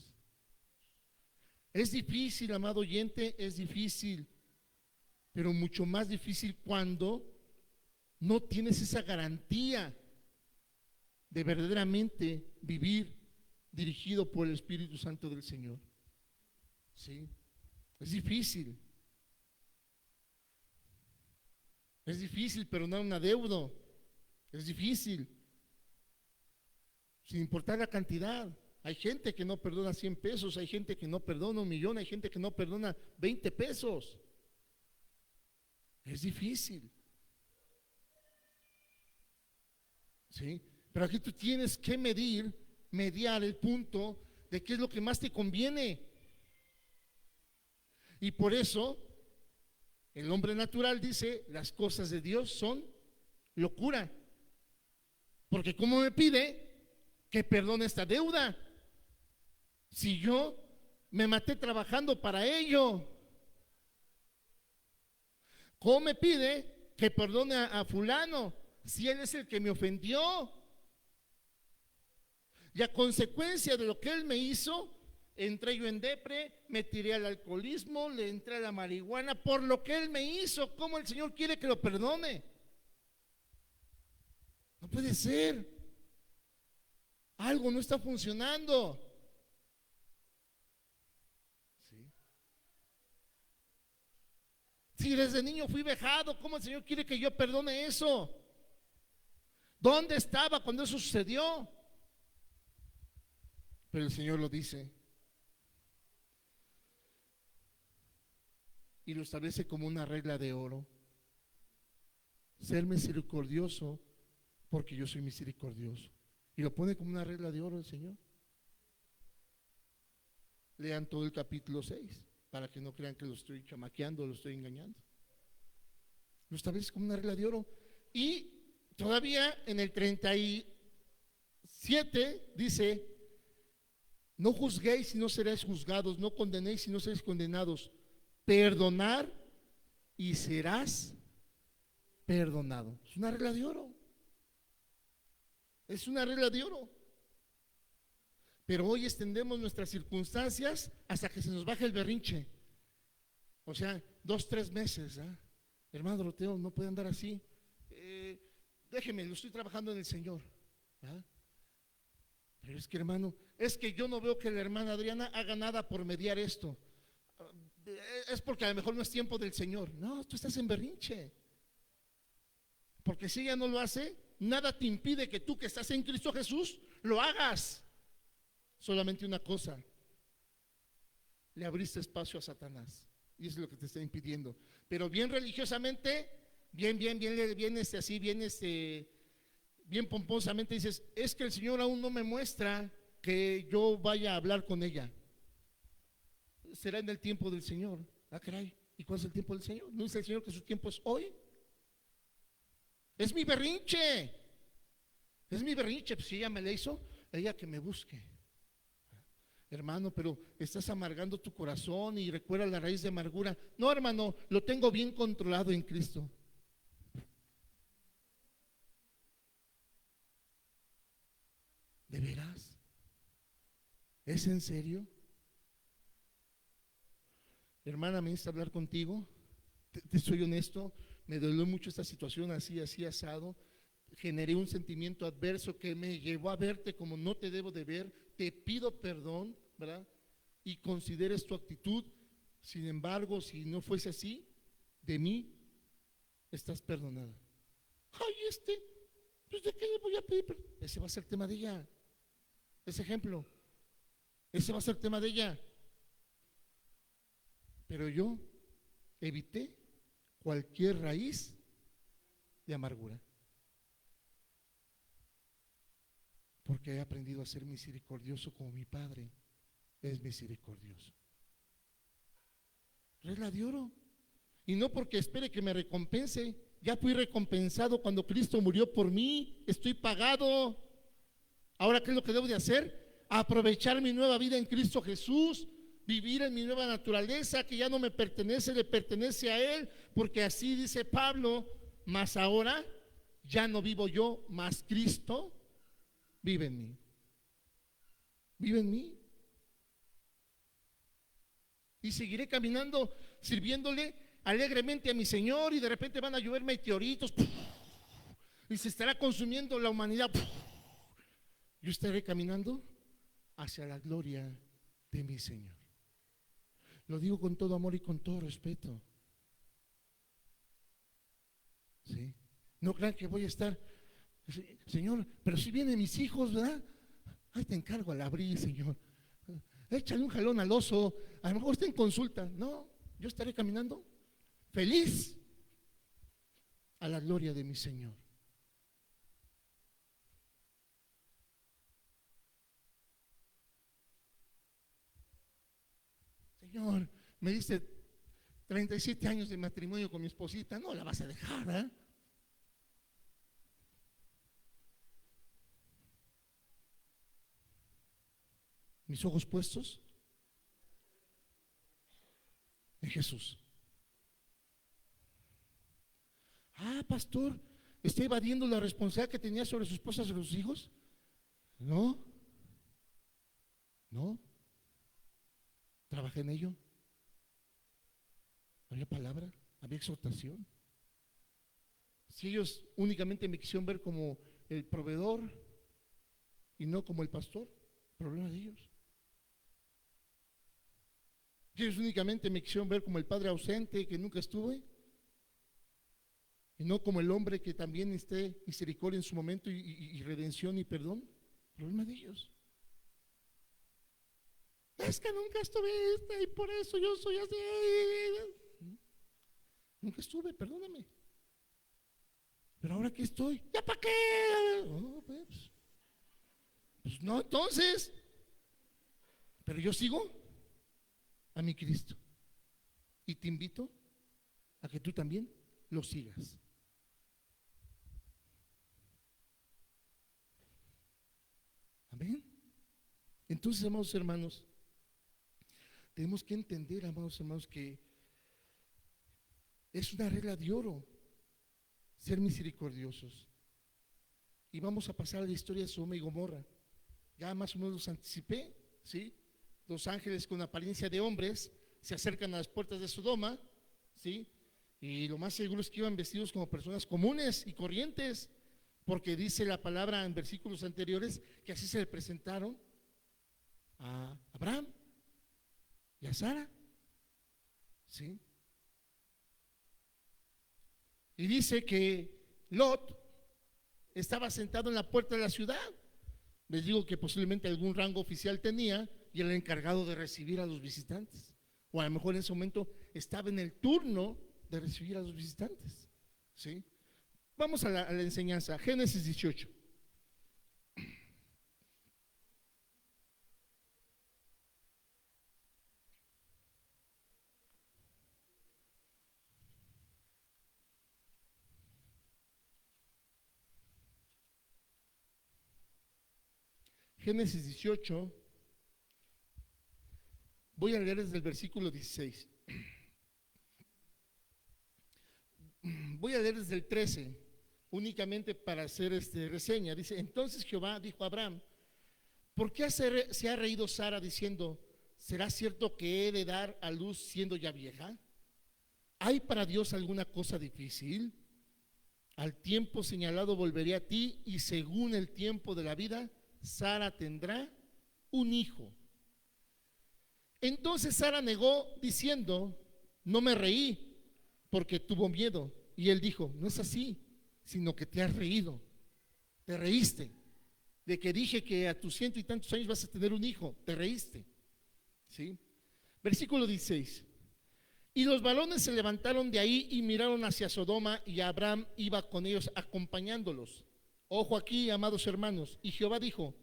Es difícil, amado oyente, es difícil, pero mucho más difícil cuando no tienes esa garantía de verdaderamente vivir dirigido por el Espíritu Santo del Señor. ¿Sí? Es difícil. Es difícil perdonar un adeudo. Es difícil, sin importar la cantidad. Hay gente que no perdona 100 pesos, hay gente que no perdona 1,000,000, hay gente que no perdona 20 pesos. Es difícil. ¿Sí? Pero aquí tú tienes que mediar el punto de qué es lo que más te conviene. Y por eso el hombre natural dice: las cosas de Dios son locura, porque ¿cómo me pide que perdone esta deuda si yo me maté trabajando para ello? ¿Cómo me pide que perdone a fulano si él es el que me ofendió? Y a consecuencia de lo que él me hizo, entré yo en depre, me tiré al alcoholismo, le entré a la marihuana por lo que él me hizo. ¿Cómo el Señor quiere que lo perdone? No puede ser. Algo no está funcionando. ¿Sí? Si desde niño fui vejado, ¿cómo el Señor quiere que yo perdone eso? ¿Dónde estaba cuando eso sucedió? Pero el Señor lo dice y lo establece como una regla de oro: ser misericordioso porque yo soy misericordioso. Y lo pone como una regla de oro el Señor. Lean todo el capítulo 6 para que no crean que lo estoy chamaqueando, lo estoy engañando. Lo establece como una regla de oro. Y todavía en el 37 dice: no juzguéis y no seréis juzgados, no condenéis y no seréis condenados. Perdonar y serás perdonado. Es una regla de oro. Es una regla de oro. Pero hoy extendemos nuestras circunstancias hasta que se nos baje el berrinche. O sea, 2, 3 meses. Hermano Doroteo, no puede andar así. Déjeme, lo estoy trabajando en el Señor. Pero es que, hermano, es que yo no veo que la hermana Adriana haga nada por mediar esto. Es porque a lo mejor no es tiempo del Señor. No, tú estás en berrinche. Porque si ella no lo hace, nada te impide que tú, que estás en Cristo Jesús, lo hagas. Solamente una cosa: le abriste espacio a Satanás, y eso es lo que te está impidiendo. Pero bien religiosamente, bien pomposamente dices: es que el Señor aún no me muestra que yo vaya a hablar con ella. Será en el tiempo del Señor. Caray, ¿y cuál es el tiempo del Señor? ¿No dice el Señor que su tiempo es hoy? Es mi berrinche. Es mi berrinche. Pues si ella me la hizo, ella que me busque. Hermano, pero estás amargando tu corazón y recuerda la raíz de amargura. No, hermano, lo tengo bien controlado en Cristo. ¿De veras? ¿Es en serio? Hermana, me necesito hablar contigo. Te soy honesto, me dolió mucho esta situación, así asado. Generé un sentimiento adverso que me llevó a verte como no te debo de ver. te pido perdón, ¿verdad? Y consideres tu actitud. Sin embargo, si no fuese así, de mí estás perdonada. Ay, pues ¿de qué le voy a pedir perdón? Ese va a ser tema de ella. Ese ejemplo, ese va a ser tema de ella. Pero yo evité cualquier raíz de amargura, porque he aprendido a ser misericordioso como mi Padre es misericordioso. Regla de oro. Y no porque espere que me recompense. Ya fui recompensado cuando Cristo murió por mí. Estoy pagado. Ahora, ¿qué es lo que debo de hacer? Aprovechar mi nueva vida en Cristo Jesús, vivir en mi nueva naturaleza que ya no me pertenece, le pertenece a Él, porque así dice Pablo, mas ahora ya no vivo yo, mas Cristo vive en mí. Vive en mí. Y seguiré caminando, sirviéndole alegremente a mi Señor, y de repente van a llover meteoritos y se estará consumiendo la humanidad. Yo estaré caminando hacia la gloria de mi Señor. Lo digo con todo amor y con todo respeto. ¿Sí? No crean que voy a estar, Señor, pero si vienen mis hijos, ¿verdad? Ay, te encargo al abrir, Señor. Échale un jalón al oso, a lo mejor está en consulta. No, yo estaré caminando feliz a la gloria de mi Señor. Señor, me diste 37 años de matrimonio con mi esposita, no la vas a dejar, ¿eh? Mis ojos puestos en Jesús. Ah, pastor, ¿está evadiendo la responsabilidad que tenía sobre su esposa, sobre sus hijos? No, no. Trabajé en ello. Había palabra, había exhortación. Si ellos únicamente me quisieron ver como el proveedor y no como el pastor, problema de ellos. Si ellos únicamente me quisieron ver como el padre ausente que nunca estuve, y no como el hombre que también esté misericordia en su momento y redención y perdón, problema de ellos. Es que nunca estuve y por eso yo soy así. Nunca estuve, perdóname. Pero ahora que estoy, ¿ya para qué? Oh, pues no, entonces. Pero yo sigo a mi Cristo. Y te invito a que tú también lo sigas. Amén. Entonces, amados hermanos, tenemos que entender, amados hermanos, que es una regla de oro ser misericordiosos. Y vamos a pasar a la historia de Sodoma y Gomorra. Ya más o menos los anticipé, ¿sí? Dos ángeles con apariencia de hombres se acercan a las puertas de Sodoma, ¿sí? Y lo más seguro es que iban vestidos como personas comunes y corrientes, porque dice la palabra en versículos anteriores que así se le presentaron a Abraham y a Sara, ¿sí? Y dice que Lot estaba sentado en la puerta de la ciudad. Les digo que posiblemente algún rango oficial tenía y era el encargado de recibir a los visitantes. O a lo mejor en ese momento estaba en el turno de recibir a los visitantes, ¿sí? Vamos a la enseñanza. Génesis 18. Génesis 18, voy a leer desde el versículo 16. Voy a leer desde el 13, únicamente para hacer reseña. Dice, entonces Jehová dijo a Abraham, ¿por qué se ha reído Sara diciendo, ¿será cierto que he de dar a luz siendo ya vieja? ¿Hay para Dios alguna cosa difícil? Al tiempo señalado volveré a ti y según el tiempo de la vida, Sara tendrá un hijo. Entonces Sara negó diciendo, no me reí porque tuvo miedo. Y él dijo, no es así, sino que te has reído, te reíste de que dije que a tus 100 y tantos años vas a tener un hijo, te reíste. ¿Sí? Versículo 16. Y los varones se levantaron de ahí y miraron hacia Sodoma, y Abraham iba con ellos acompañándolos. Ojo aquí, amados hermanos. Y Jehová dijo,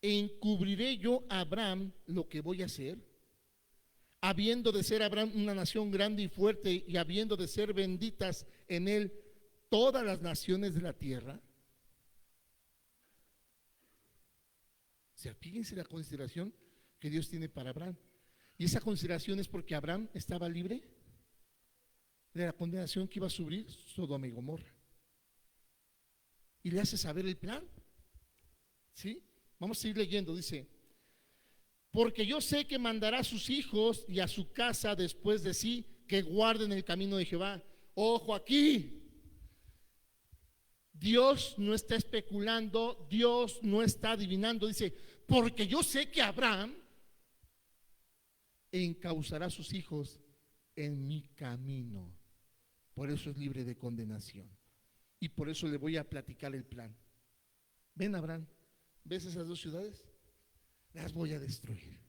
¿encubriré yo a Abraham lo que voy a hacer? Habiendo de ser Abraham una nación grande y fuerte, y habiendo de ser benditas en él todas las naciones de la tierra. O sea, fíjense la consideración que Dios tiene para Abraham. Y esa consideración es porque Abraham estaba libre de la condenación que iba a sufrir Sodoma y Gomorra. Y le hace saber el plan. ¿Sí? Vamos a seguir leyendo, dice, porque yo sé que mandará a sus hijos y a su casa después de sí que guarden el camino de Jehová. Ojo aquí, Dios no está especulando, Dios no está adivinando, dice, porque yo sé que Abraham encauzará a sus hijos en mi camino, por eso es libre de condenación, y por eso le voy a platicar el plan. Ven, Abraham, ¿ves esas dos ciudades? Las voy a destruir,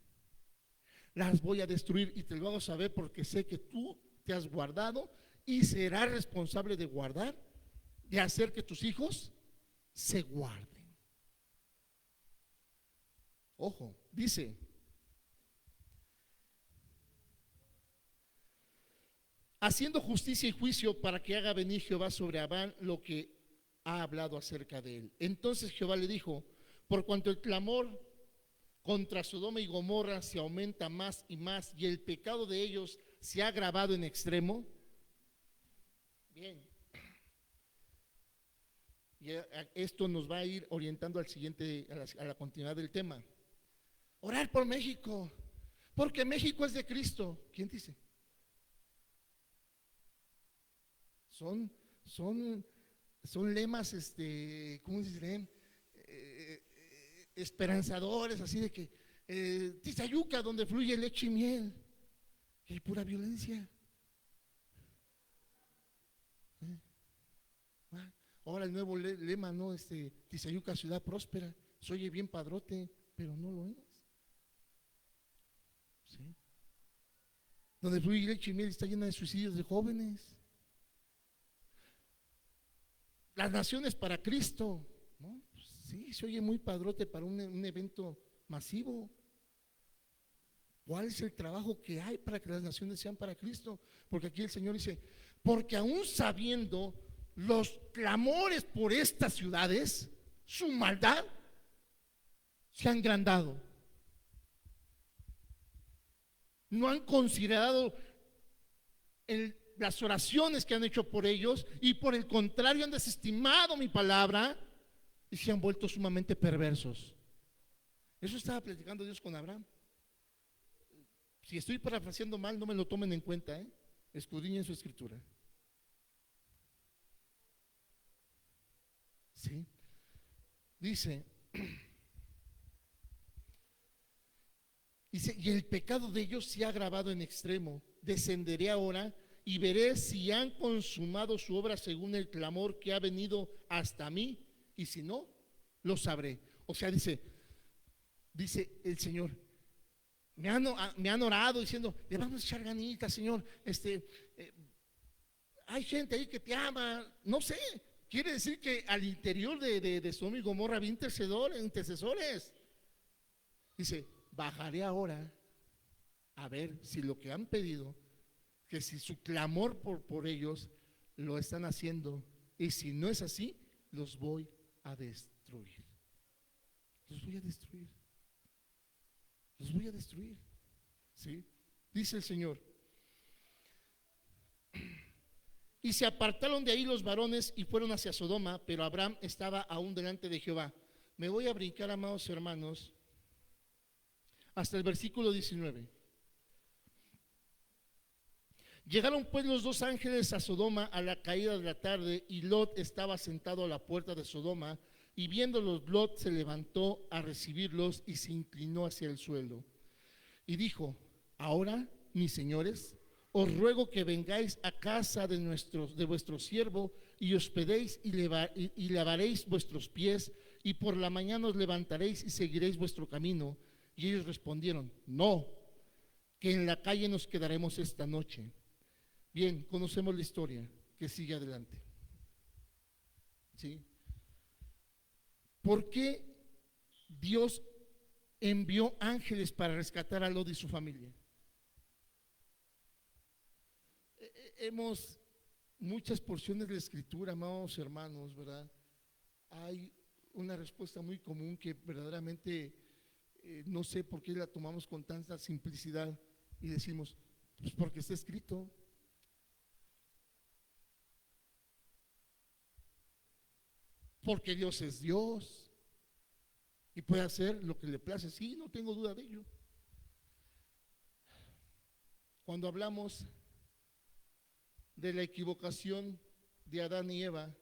las voy a destruir, y te lo hago saber porque sé que tú te has guardado y serás responsable de guardar, de hacer que tus hijos se guarden. Ojo, dice, haciendo justicia y juicio para que haga venir Jehová sobre Abraham lo que ha hablado acerca de él. Entonces Jehová le dijo, por cuanto el clamor contra Sodoma y Gomorra se aumenta más y más, y el pecado de ellos se ha agravado en extremo. Bien, y esto nos va a ir orientando al siguiente, a la continuidad del tema. Orar por México, porque México es de Cristo. ¿Quién dice? Son lemas, ¿cómo se dice? Esperanzadores, así de que Tizayuca, donde fluye leche y miel, y hay pura violencia. Ahora el nuevo lema, ¿no? Tizayuca, ciudad próspera, se oye bien padrote, pero no lo es. ¿Sí? Donde fluye leche y miel está llena de suicidios de jóvenes. Las naciones para Cristo, ¿no? Pues sí, se oye muy padrote para un evento masivo. ¿Cuál es el trabajo que hay para que las naciones sean para Cristo? Porque aquí el Señor dice, porque aún sabiendo los clamores por estas ciudades, su maldad se ha agrandado. No han considerado las oraciones que han hecho por ellos, y por el contrario han desestimado mi palabra y se han vuelto sumamente perversos. Eso estaba platicando Dios con Abraham. Si estoy parafraseando mal, no me lo tomen en cuenta, escudriñen su escritura. ¿Sí? Dice, y el pecado de ellos se ha agravado en extremo. Descenderé ahora y veré si han consumado su obra según el clamor que ha venido hasta mí, y si no, lo sabré. O sea, dice el Señor, me han orado diciendo, le vamos a echar ganitas, Señor, hay gente ahí que te ama, no sé, quiere decir que al interior de Sodoma y Gomorra había intercesores. Dice, bajaré ahora a ver si lo que han pedido, que si su clamor por ellos lo están haciendo, y si no es así, los voy a destruir. Los voy a destruir. Los voy a destruir. ¿Sí? Dice el Señor. Y se apartaron de ahí los varones y fueron hacia Sodoma, pero Abraham estaba aún delante de Jehová. Me voy a brincar, amados hermanos, hasta el versículo 19. Llegaron pues los dos ángeles a Sodoma a la caída de la tarde, y Lot estaba sentado a la puerta de Sodoma, Y viéndolos, Lot se levantó a recibirlos y se inclinó hacia el suelo. Y dijo: ahora, mis señores, os ruego que vengáis a casa de vuestro siervo y hospedéis y lavaréis vuestros pies, y por la mañana os levantaréis y seguiréis vuestro camino. Y ellos respondieron: no, que en la calle nos quedaremos esta noche. Bien, conocemos la historia que sigue adelante. ¿Sí? ¿Por qué Dios envió ángeles para rescatar a Lot y su familia? Hemos muchas porciones de la escritura, amados hermanos, ¿verdad? Hay una respuesta muy común que verdaderamente no sé por qué la tomamos con tanta simplicidad y decimos: pues porque está escrito. Porque Dios es Dios y puede hacer lo que le place. Sí, no tengo duda de ello. Cuando hablamos de la equivocación de Adán y Eva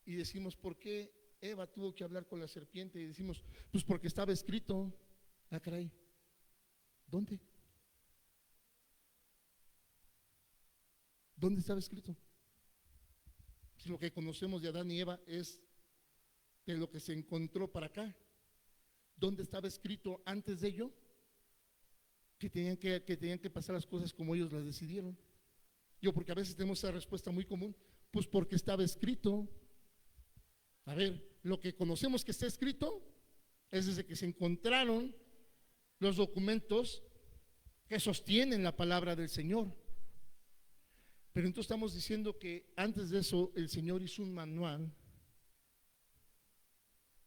y decimos: ¿por qué Eva tuvo que hablar con la serpiente? Y decimos: pues porque estaba escrito. Ah, caray, ¿dónde? ¿Dónde estaba escrito? Si lo que conocemos de Adán y Eva es de lo que se encontró para acá. ¿Dónde estaba escrito antes de ello? Que tenían que pasar las cosas como ellos las decidieron. Porque a veces tenemos esa respuesta muy común: pues porque estaba escrito. A ver, lo que conocemos que está escrito es desde que se encontraron los documentos que sostienen la palabra del Señor. Pero entonces estamos diciendo que antes de eso el Señor hizo un manual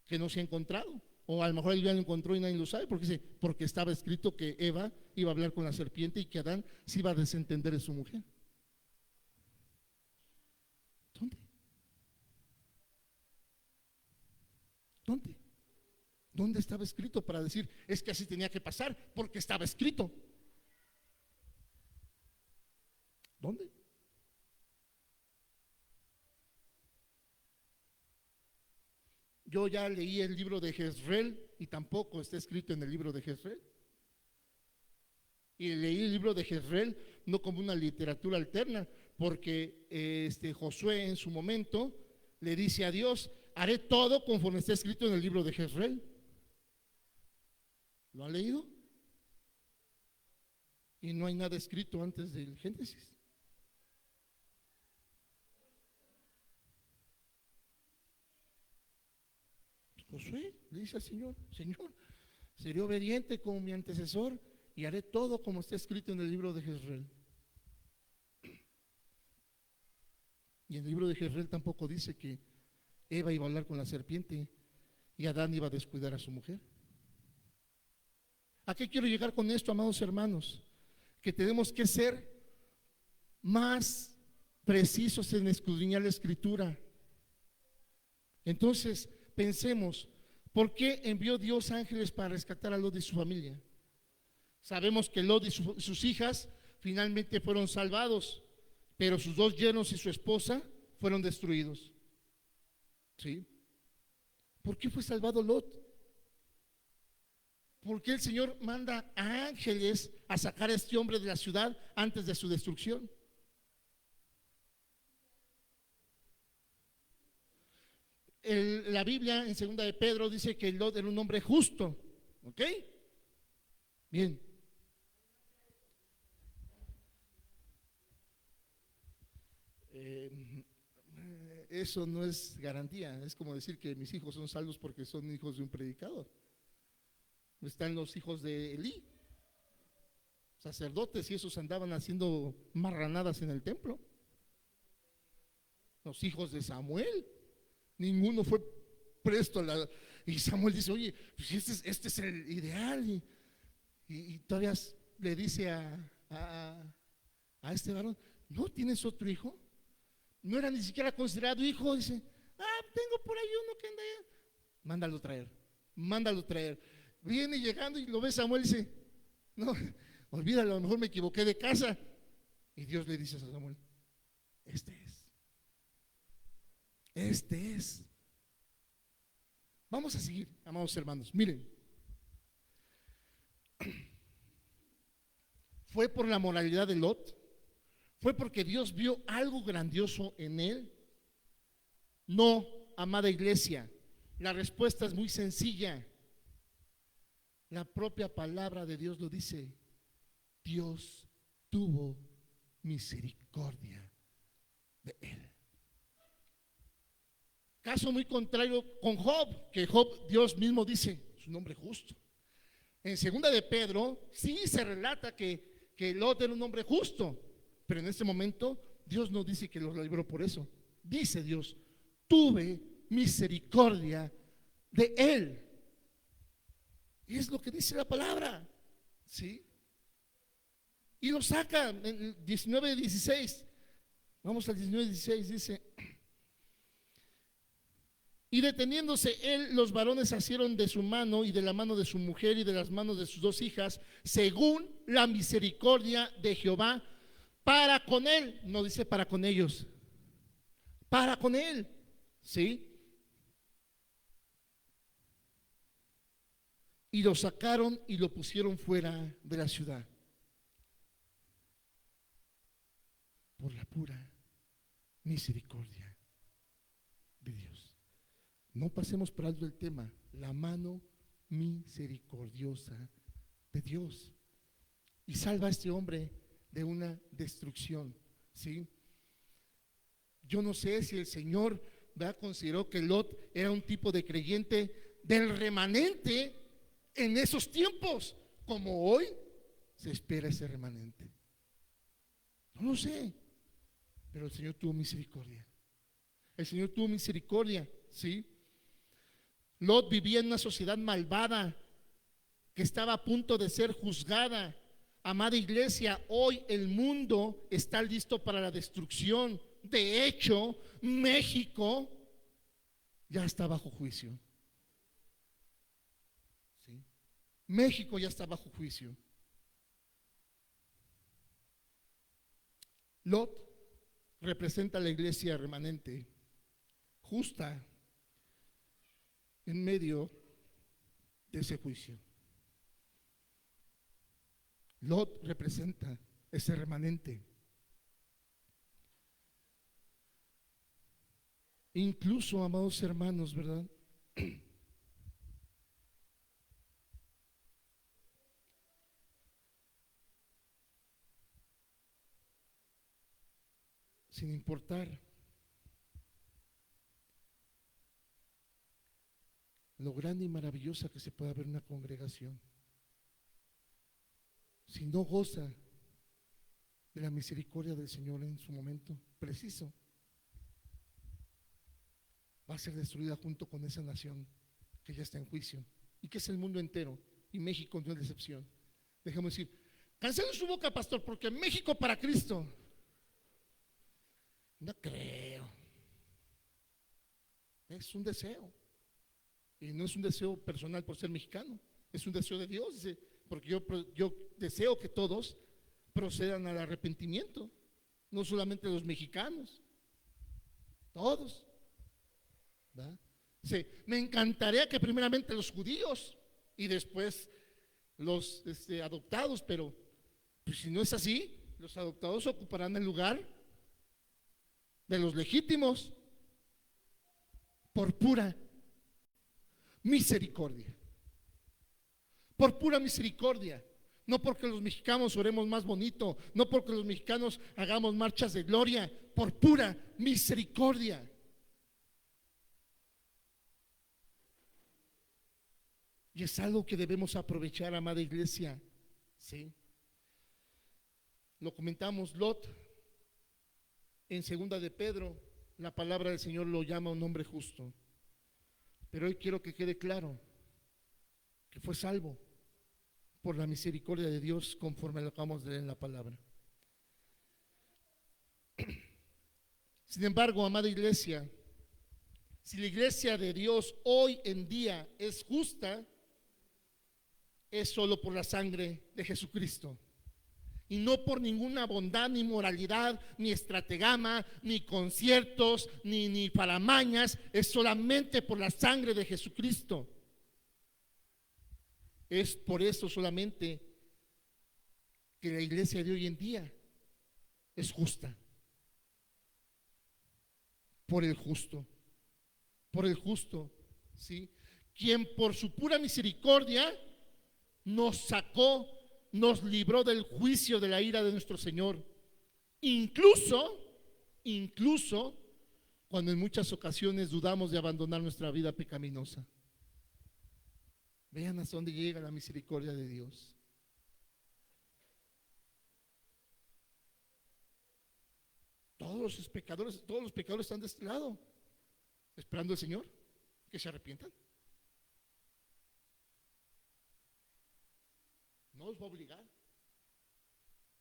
que no se ha encontrado, o a lo mejor él ya lo encontró y nadie lo sabe, porque estaba escrito que Eva iba a hablar con la serpiente y que Adán se iba a desentender de su mujer. ¿Dónde? ¿Dónde? ¿Dónde estaba escrito para decir es que así tenía que pasar porque estaba escrito? ¿Dónde? Yo ya leí el libro de Jezreel y tampoco está escrito en el libro de Jezreel. Y leí el libro de Jezreel no como una literatura alterna, porque Josué en su momento le dice a Dios: haré todo conforme está escrito en el libro de Jezreel. ¿Lo han leído? Y no hay nada escrito antes del Génesis. Josué le dice al Señor: Señor, seré obediente como mi antecesor y haré todo como está escrito en el libro de Jezreel. Y en el libro de Jezreel tampoco dice que Eva iba a hablar con la serpiente y Adán iba a descuidar a su mujer. ¿A qué quiero llegar con esto, amados hermanos? Que tenemos que ser más precisos en escudriñar la escritura. Entonces, pensemos: ¿por qué envió Dios ángeles para rescatar a Lot y su familia? Sabemos que Lot y sus hijas finalmente fueron salvados, pero sus dos yernos y su esposa fueron destruidos. ¿Sí? ¿Por qué fue salvado Lot? ¿Por qué el Señor manda a ángeles a sacar a este hombre de la ciudad antes de su destrucción? La Biblia en 2 de Pedro dice que Lot era un hombre justo. ¿Ok? Bien. Eso no es garantía. Es como decir que mis hijos son salvos porque son hijos de un predicador. Están los hijos de Elí, sacerdotes, y esos andaban haciendo marranadas en el templo. Los hijos de Samuel, ninguno fue presto a la... Y Samuel dice: oye, pues este es el ideal. Y todavía le dice a este varón: ¿no tienes otro hijo? No era ni siquiera considerado hijo. Dice: tengo por ahí uno que anda allá. Mándalo traer, mándalo traer. Viene llegando y lo ve Samuel y dice: no, olvídalo, a lo mejor me equivoqué de casa. Y Dios le dice a Samuel: este es. Vamos a seguir, amados hermanos. Miren, fue por la moralidad de Lot, fue porque Dios vio algo grandioso en él. No, amada iglesia, la respuesta es muy sencilla. La propia palabra de Dios lo dice. Dios tuvo misericordia de él. Caso muy contrario con Job, que Job, Dios mismo dice, es un hombre justo. En segunda de Pedro, sí se relata que Lot era un hombre justo, pero en este momento Dios no dice que los libró por eso. Dice Dios, tuve misericordia de él. Y es lo que dice la palabra, ¿sí? Y lo saca en 19:16. Vamos al 19:16, dice: y deteniéndose él, los varones asieron de su mano y de la mano de su mujer y de las manos de sus dos hijas, según la misericordia de Jehová, para con él. No dice para con ellos, para con él, ¿sí? Y lo sacaron y lo pusieron fuera de la ciudad, por la pura misericordia de Dios. No pasemos por alto el tema, la mano misericordiosa de Dios. Y salva a este hombre de una destrucción, ¿sí? Yo no sé si el Señor, ¿verdad?, consideró que Lot era un tipo de creyente del remanente en esos tiempos, como hoy se espera ese remanente. No lo sé, pero el Señor tuvo misericordia. El Señor tuvo misericordia, ¿sí? Lot vivía en una sociedad malvada que estaba a punto de ser juzgada. Amada iglesia, hoy el mundo está listo para la destrucción. De hecho, México ya está bajo juicio. ¿Sí? México ya está bajo juicio. Lot representa a la iglesia remanente, justa, en medio de ese juicio. Lot representa ese remanente. Incluso, amados hermanos, ¿verdad?, sin importar lo grande y maravillosa que se pueda ver una congregación, si no goza de la misericordia del Señor en su momento preciso, va a ser destruida junto con esa nación que ya está en juicio y que es el mundo entero, y México no es la excepción. Dejemos decir, cancelen su boca, pastor, porque México para Cristo. No creo. Es un deseo. Y no es un deseo personal por ser mexicano, es un deseo de Dios, dice, porque yo deseo que todos procedan al arrepentimiento, no solamente los mexicanos, todos, ¿verdad? Dice, me encantaría que primeramente los judíos y después los adoptados, pero pues, si no es así, los adoptados ocuparán el lugar de los legítimos por pura misericordia. Por pura misericordia. No porque los mexicanos oremos más bonito, no porque los mexicanos hagamos marchas de gloria, por pura misericordia. Y es algo que debemos aprovechar, amada iglesia, ¿sí? Lo comentamos, Lot, en segunda de Pedro, la palabra del Señor lo llama un hombre justo. Pero hoy quiero que quede claro que fue salvo por la misericordia de Dios, conforme lo acabamos de leer en la palabra. Sin embargo, amada iglesia, si la iglesia de Dios hoy en día es justa, es solo por la sangre de Jesucristo. Y no por ninguna bondad, ni moralidad, ni estrategama, ni conciertos, ni paramañas. Es solamente por la sangre de Jesucristo. Es por eso solamente que la iglesia de hoy en día es justa. Por el justo. Por el justo, ¿sí? Quien por su pura misericordia nos sacó, nos libró del juicio de la ira de nuestro Señor. Incluso cuando en muchas ocasiones dudamos de abandonar nuestra vida pecaminosa. Vean hasta dónde llega la misericordia de Dios. Todos los pecadores están de este lado, esperando al Señor que se arrepientan. No os va a obligar.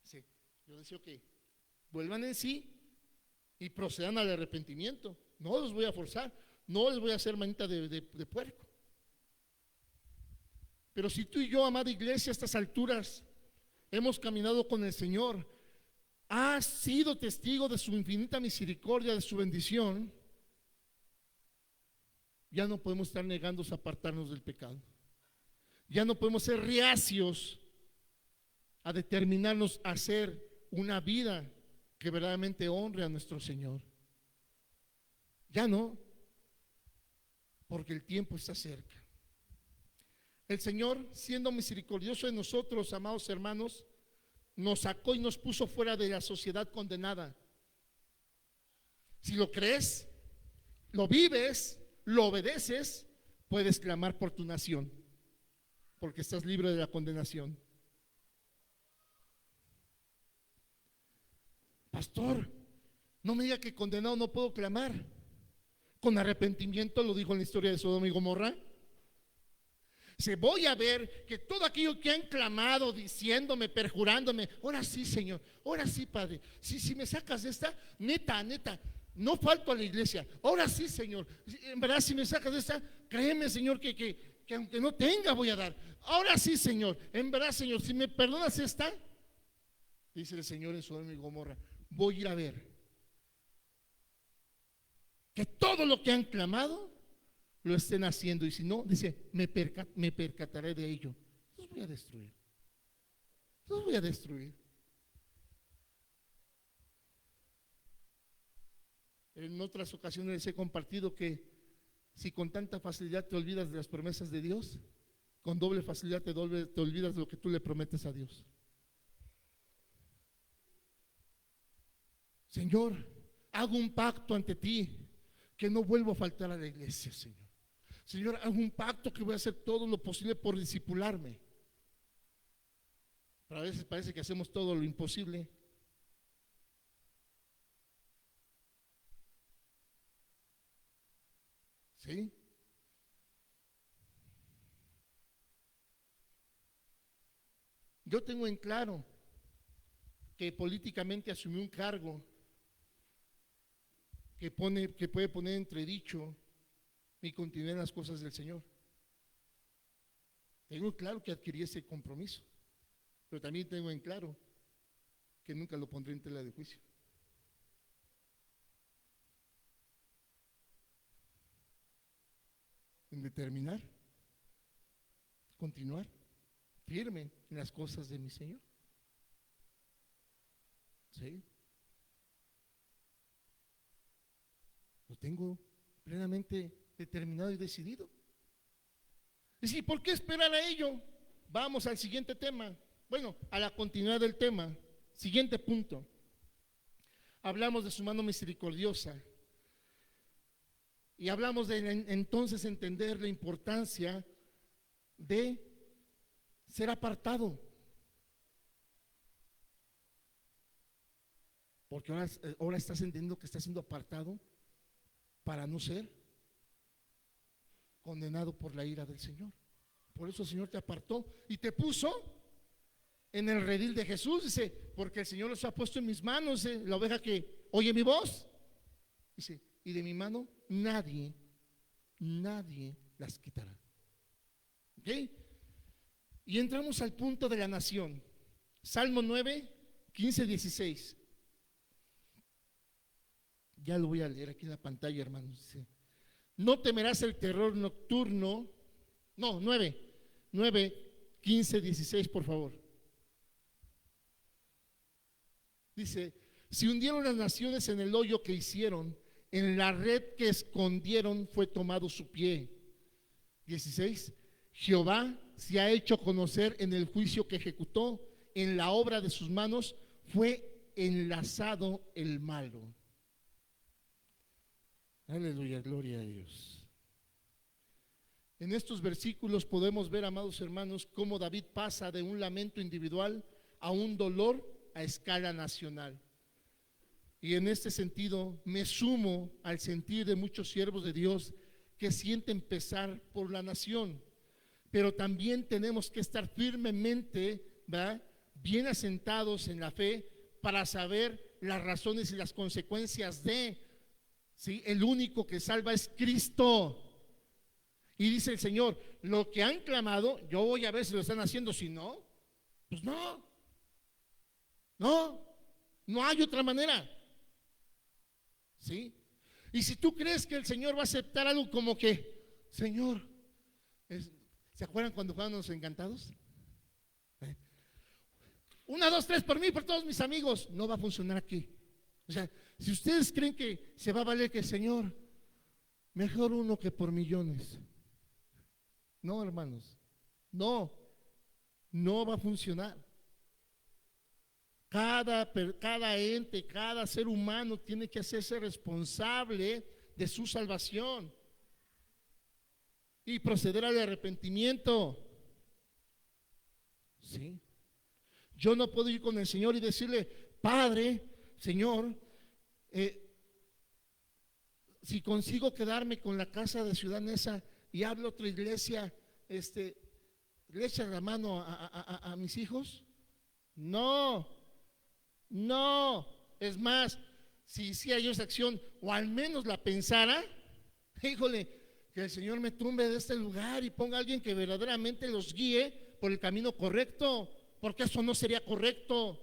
Sí, yo deseo que vuelvan en sí y procedan al arrepentimiento. No los voy a forzar, no les voy a hacer manita de puerco. Pero si tú y yo, amada iglesia, a estas alturas hemos caminado con el Señor, has sido testigo de su infinita misericordia, de su bendición, ya no podemos estar negándose a apartarnos del pecado. Ya no podemos ser reacios a determinarnos a hacer una vida que verdaderamente honre a nuestro Señor. Ya no, porque el tiempo está cerca. El Señor, siendo misericordioso de nosotros, amados hermanos, nos sacó y nos puso fuera de la sociedad condenada. Si lo crees, lo vives, lo obedeces, puedes clamar por tu nación, porque estás libre de la condenación. Pastor, no me diga que condenado no puedo clamar. Con arrepentimiento, lo dijo en la historia de Sodoma y Gomorra. Se voy a ver que todo aquello que han clamado, diciéndome, perjurándome, ahora sí, Señor, ahora sí, Padre, si me sacas de esta, neta, no falto a la iglesia, ahora sí, Señor, en verdad, si me sacas de esta, créeme, Señor, que aunque no tenga voy a dar. Ahora sí, Señor, en verdad, Señor, si me perdonas esta, dice el Señor en Sodoma y Gomorra, voy a ir a ver que todo lo que han clamado lo estén haciendo, y si no, dice, me percataré de ello. Los voy a destruir. Los voy a destruir. En otras ocasiones les he compartido que si con tanta facilidad te olvidas de las promesas de Dios, con doble facilidad te olvidas de lo que tú le prometes a Dios. Señor, hago un pacto ante ti que no vuelvo a faltar a la iglesia, Señor. Señor, hago un pacto que voy a hacer todo lo posible por discipularme. Pero a veces parece que hacemos todo lo imposible. ¿Sí? Yo tengo en claro que políticamente asumí un cargo que puede poner en entredicho mi continuidad en las cosas del Señor. Tengo claro que adquirí ese compromiso, pero también tengo en claro que nunca lo pondré en tela de juicio. En determinar, continuar firme en las cosas de mi Señor. ¿Sí? Lo tengo plenamente determinado y decidido. Y si, ¿por qué esperar a ello? Vamos al siguiente tema. Bueno, a la continuidad del tema. Siguiente punto. Hablamos de su mano misericordiosa. Y hablamos de entonces entender la importancia de ser apartado. Porque ahora estás entendiendo que estás siendo apartado para no ser condenado por la ira del Señor. Por eso el Señor te apartó y te puso en el redil de Jesús. Dice, porque el Señor los ha puesto en mis manos, la oveja que oye mi voz. Dice, y de mi mano nadie las quitará. ¿Ok? Y entramos al punto de la nación. Salmo 9, 15:16. Ya lo voy a leer aquí en la pantalla, hermanos. Dice, no temerás el terror nocturno. No, 9:15-16, por favor. Dice, si hundieron las naciones en el hoyo que hicieron, en la red que escondieron fue tomado su pie. 16, Jehová se ha hecho conocer en el juicio que ejecutó, en la obra de sus manos fue enlazado el malo. Aleluya, gloria a Dios. En estos versículos podemos ver, amados hermanos, cómo David pasa de un lamento individual a un dolor a escala nacional. Y en este sentido me sumo al sentir de muchos siervos de Dios que sienten pesar por la nación, pero también tenemos que estar firmemente, ¿verdad?, bien asentados en la fe para saber las razones y las consecuencias de, ¿sí? El único que salva es Cristo. Y dice el Señor, lo que han clamado, yo voy a ver si lo están haciendo, si no, pues no hay otra manera, ¿sí? Y si tú crees que el Señor va a aceptar algo como que, Señor, ¿se acuerdan cuando jugaban los Encantados? 1, 2, 3 por mí, por todos mis amigos. No va a funcionar aquí. O sea, si ustedes creen que se va a valer que el Señor, mejor uno que por millones. No, hermanos, no va a funcionar. Cada ente, cada ser humano tiene que hacerse responsable de su salvación y proceder al arrepentimiento. ¿Sí? Yo no puedo ir con el Señor y decirle, Padre, Señor, si consigo quedarme con la casa de Ciudad Neza y hablo otra iglesia, ¿le echas la mano a mis hijos? No. Es más, si hiciera yo esa acción o al menos la pensara, híjole, que el Señor me tumbe de este lugar y ponga a alguien que verdaderamente los guíe por el camino correcto, porque eso no sería correcto.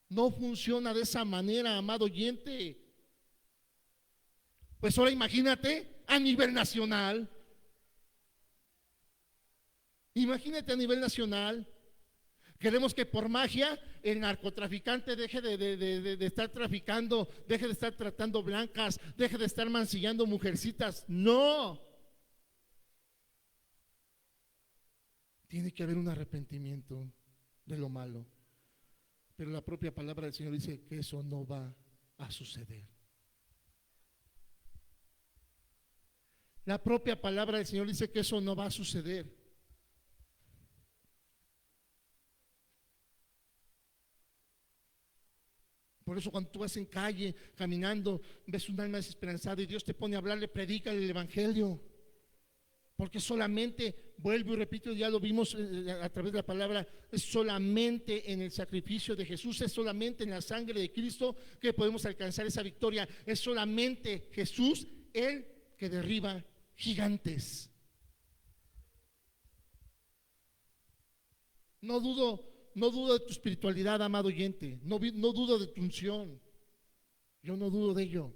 No funciona de esa manera, amado oyente. Pues ahora imagínate a nivel nacional. Imagínate a nivel nacional. Queremos que por magia el narcotraficante deje de estar traficando, deje de estar tratando blancas, deje de estar mancillando mujercitas. No. Tiene que haber un arrepentimiento de lo malo. Pero la propia palabra del Señor dice que eso no va a suceder. La propia palabra del Señor dice que eso no va a suceder. Por eso cuando tú vas en calle, caminando, ves un alma desesperanzada y Dios te pone a hablarle, predica el evangelio. Porque solamente, vuelvo y repito, ya lo vimos a través de la palabra, es solamente en el sacrificio de Jesús, es solamente en la sangre de Cristo que podemos alcanzar esa victoria. Es solamente Jesús el que derriba gigantes. No dudo de tu espiritualidad, amado oyente. No dudo de tu unción. Yo no dudo de ello.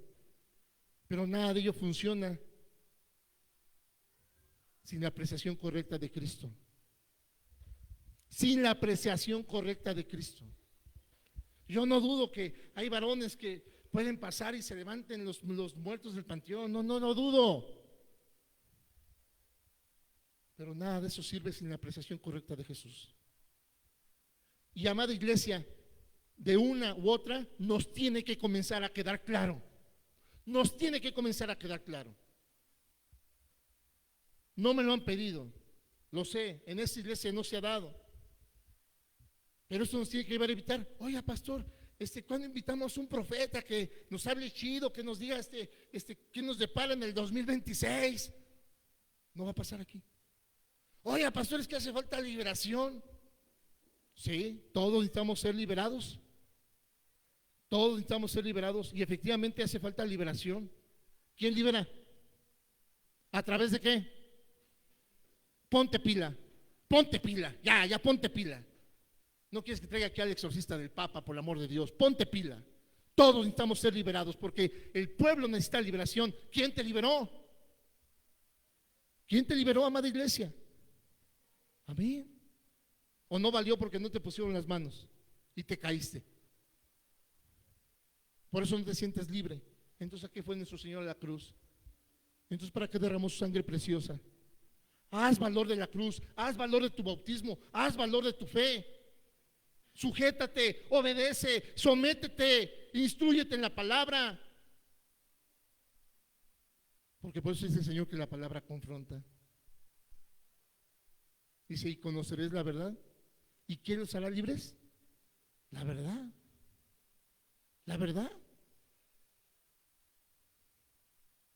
Pero nada de ello funciona sin la apreciación correcta de Cristo. Sin la apreciación correcta de Cristo. Yo no dudo que hay varones que pueden pasar y se levanten los muertos del panteón. No dudo. Pero nada de eso sirve sin la apreciación correcta de Jesús. Y amada iglesia, de una u otra nos tiene que comenzar a quedar claro. Nos tiene que comenzar a quedar claro. No me lo han pedido, lo sé, en esta iglesia no se ha dado. Pero eso nos tiene que llevar a evitar, oiga pastor, ¿cuándo invitamos a un profeta que nos hable chido, que nos diga qué nos depara en el 2026? No va a pasar aquí. Oiga pastor, es que hace falta liberación. Sí, todos necesitamos ser liberados. Todos necesitamos ser liberados y efectivamente hace falta liberación. ¿Quién libera? ¿A través de qué? Ponte pila, ya ponte pila. No quieres que traiga aquí al exorcista del Papa, por el amor de Dios. Ponte pila. Todos necesitamos ser liberados porque el pueblo necesita liberación. ¿Quién te liberó? ¿Quién te liberó, amada iglesia? Amén. ¿O no valió porque no te pusieron las manos y te caíste? Por eso no te sientes libre. Entonces, ¿a qué fue nuestro Señor a la cruz? Entonces, ¿para qué derramó su sangre preciosa? Haz valor de la cruz, haz valor de tu bautismo, haz valor de tu fe. Sujétate, obedece, sométete, instrúyete en la palabra. Porque por eso dice el Señor que la palabra confronta. Dice, y conoceréis la verdad. ¿Y quién los hará libres? La verdad. La verdad.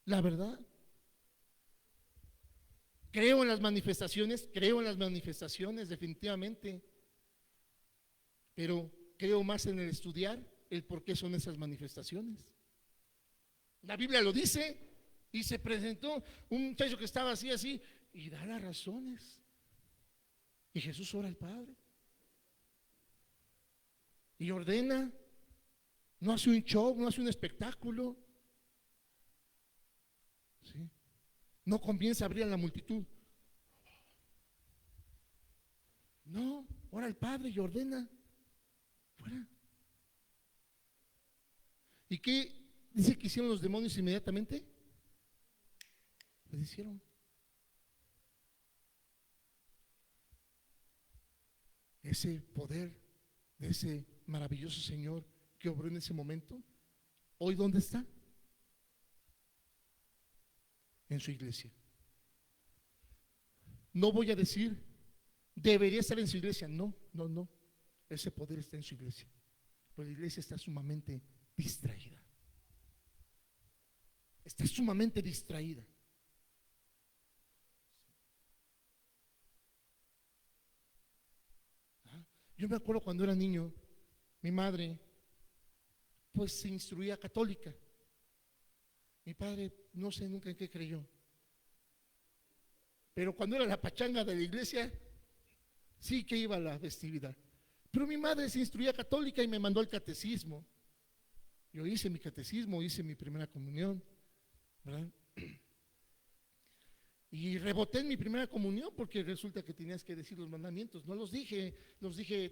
La verdad. Creo en las manifestaciones, definitivamente. Pero creo más en el estudiar el por qué son esas manifestaciones. La Biblia lo dice, y se presentó un muchacho que estaba así, y da las razones. Y Jesús ora al Padre. Y ordena. No hace un show, no hace un espectáculo. ¿Sí? No comienza a abrir a la multitud. No, ora al Padre y ordena. Fuera. ¿Y qué dice que hicieron los demonios inmediatamente? Les hicieron. Ese poder de ese maravilloso Señor que obró en ese momento, ¿hoy dónde está? En su iglesia. No voy a decir, debería estar en su iglesia. No. Ese poder está en su iglesia. Pero la iglesia está sumamente distraída. Está sumamente distraída. Yo me acuerdo cuando era niño, mi madre pues se instruía católica. Mi padre no sé nunca en qué creyó, pero cuando era la pachanga de la iglesia sí que iba a la festividad. Pero mi madre se instruía católica y me mandó al catecismo. Yo hice mi catecismo, hice mi primera comunión, ¿verdad? Y reboté en mi primera comunión porque resulta que tenías que decir los mandamientos. No los dije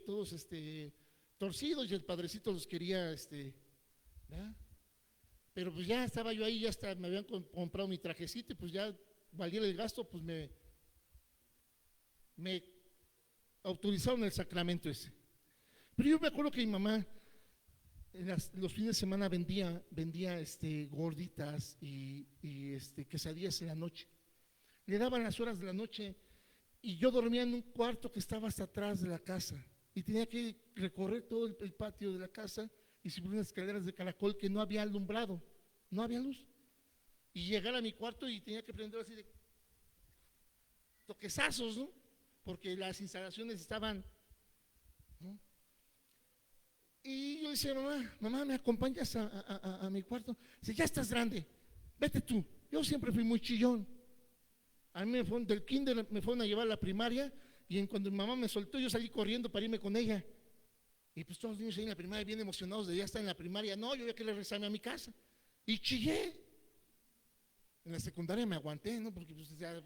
todos torcidos, y el padrecito los quería, ¿verdad? Pero pues ya estaba yo ahí, ya hasta me habían comprado mi trajecito y pues ya valía el gasto, pues me autorizaron el sacramento ese. Pero yo me acuerdo que mi mamá los fines de semana vendía gorditas y quesadillas en la noche. Le daban las horas de la noche y yo dormía en un cuarto que estaba hasta atrás de la casa y tenía que recorrer todo el patio de la casa y subir unas escaleras de caracol que no había alumbrado, no había luz, y llegar a mi cuarto y tenía que prender así de toquezazos, ¿no? Porque las instalaciones estaban, ¿no? Y yo decía, mamá, ¿me acompañas a mi cuarto? Dice, ya estás grande, vete tú. Yo siempre fui muy chillón. A mí del kinder me fueron a llevar a la primaria y cuando mi mamá me soltó yo salí corriendo para irme con ella. Y pues todos los niños ahí en la primaria bien emocionados de ya estar en la primaria. No, yo ya quería regresarme a mi casa. Y chillé. En la secundaria me aguanté, ¿no? Porque pues ya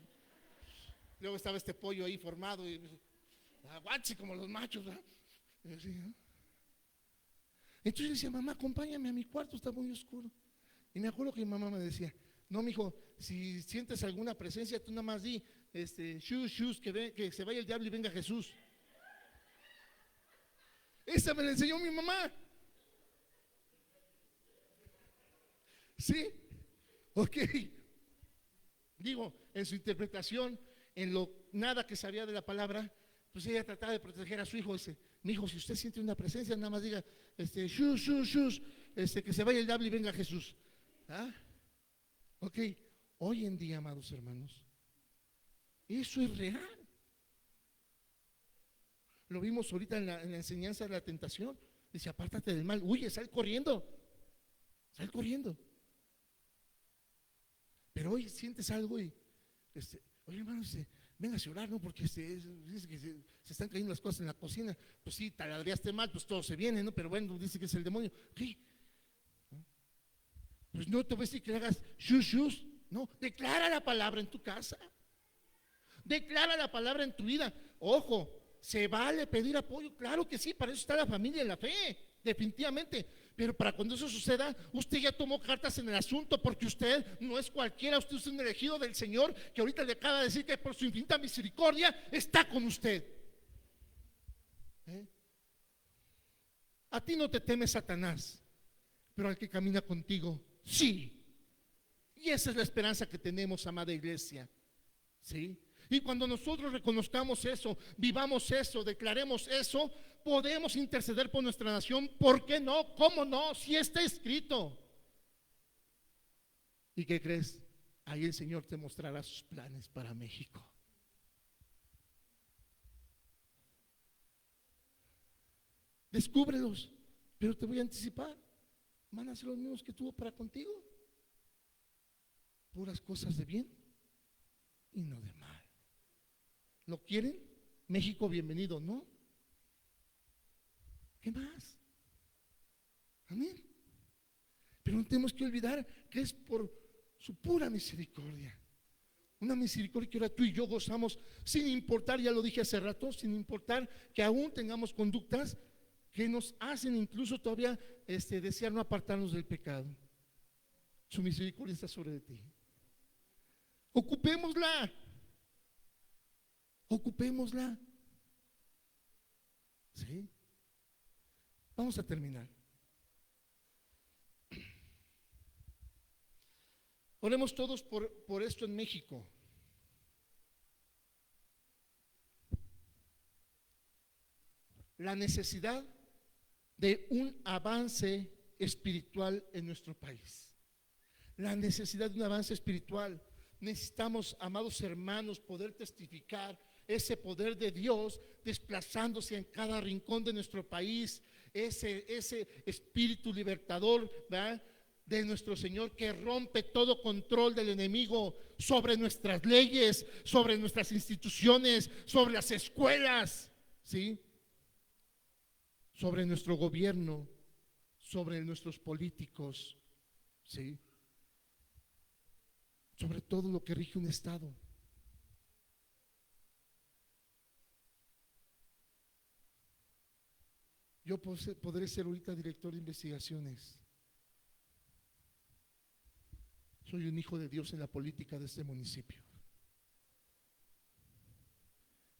luego estaba este pollo ahí formado y pues, aguante como los machos, ¿verdad? Y así, ¿no? Entonces yo decía, mamá, acompáñame a mi cuarto, está muy oscuro. Y me acuerdo que mi mamá me decía, no, mijo, si sientes alguna presencia, tú nada más di, shus, que se vaya el diablo y venga Jesús. Esa me la enseñó mi mamá. ¿Sí? Ok. Digo, en su interpretación, en lo nada que sabía de la palabra, pues ella trataba de proteger a su hijo. Dice, mi hijo, si usted siente una presencia, nada más diga, shus, que se vaya el diablo y venga Jesús. ¿Ah? Ok, hoy en día, amados hermanos, eso es real. Lo vimos ahorita en la enseñanza de la tentación. Dice, apártate del mal, huye, sal corriendo. Pero hoy sientes algo y, oye hermano, véngase a orar, ¿no? Porque dice que se están cayendo las cosas en la cocina. Pues sí, taladreaste mal, pues todo se viene, ¿no? Pero bueno, dice que es el demonio. ¿Qué? Pues no te voy a decir que hagas shus, no, declara la palabra en tu casa, declara la palabra en tu vida. Ojo, se vale pedir apoyo, claro que sí, para eso está la familia y la fe, definitivamente. Pero para cuando eso suceda, usted ya tomó cartas en el asunto, porque usted no es cualquiera, usted es un elegido del Señor, que ahorita le acaba de decir que por su infinita misericordia está con usted. A ti no te teme Satanás, pero al que camina contigo, sí. Y esa es la esperanza que tenemos, amada iglesia. ¿Sí? Y cuando nosotros reconozcamos eso, vivamos eso, declaremos eso, podemos interceder por nuestra nación. ¿Por qué no? ¿Cómo no? Si está escrito. ¿Y qué crees? Ahí el Señor te mostrará sus planes para México. Descúbrelos, pero te voy a anticipar, van a ser los mismos que tuvo para contigo. Puras cosas de bien y no de mal. ¿Lo quieren? México, bienvenido, ¿no? ¿Qué más? Amén. Pero no tenemos que olvidar que es por su pura misericordia. Una misericordia que ahora tú y yo gozamos, sin importar, ya lo dije hace rato, sin importar que aún tengamos conductas que nos hacen incluso todavía desear no apartarnos del pecado. Su misericordia está sobre de ti. Ocupémosla. Ocupémosla. ¿Sí? Vamos a terminar. Oremos todos por esto en México. La necesidad de un avance espiritual en nuestro país. La necesidad de un avance espiritual. Necesitamos, amados hermanos, poder testificar ese poder de Dios desplazándose en cada rincón de nuestro país, ese espíritu libertador, ¿verdad?, de nuestro Señor, que rompe todo control del enemigo sobre nuestras leyes, sobre nuestras instituciones, sobre las escuelas, ¿sí?, sobre nuestro gobierno, sobre nuestros políticos, ¿sí?, sobre todo lo que rige un estado. Yo podré ser ahorita director de investigaciones. Soy un hijo de Dios en la política de este municipio.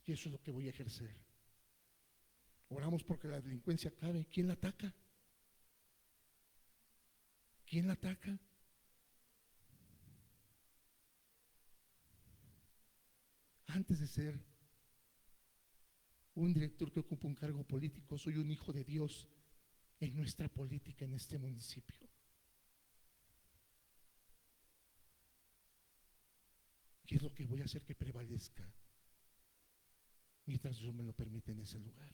Y eso es lo que voy a ejercer. Oramos porque la delincuencia acabe. ¿Quién la ataca? ¿Quién la ataca? Antes de ser un director que ocupa un cargo político, soy un hijo de Dios en nuestra política en este municipio. ¿Qué es lo que voy a hacer que prevalezca mientras Dios me lo permite en ese lugar?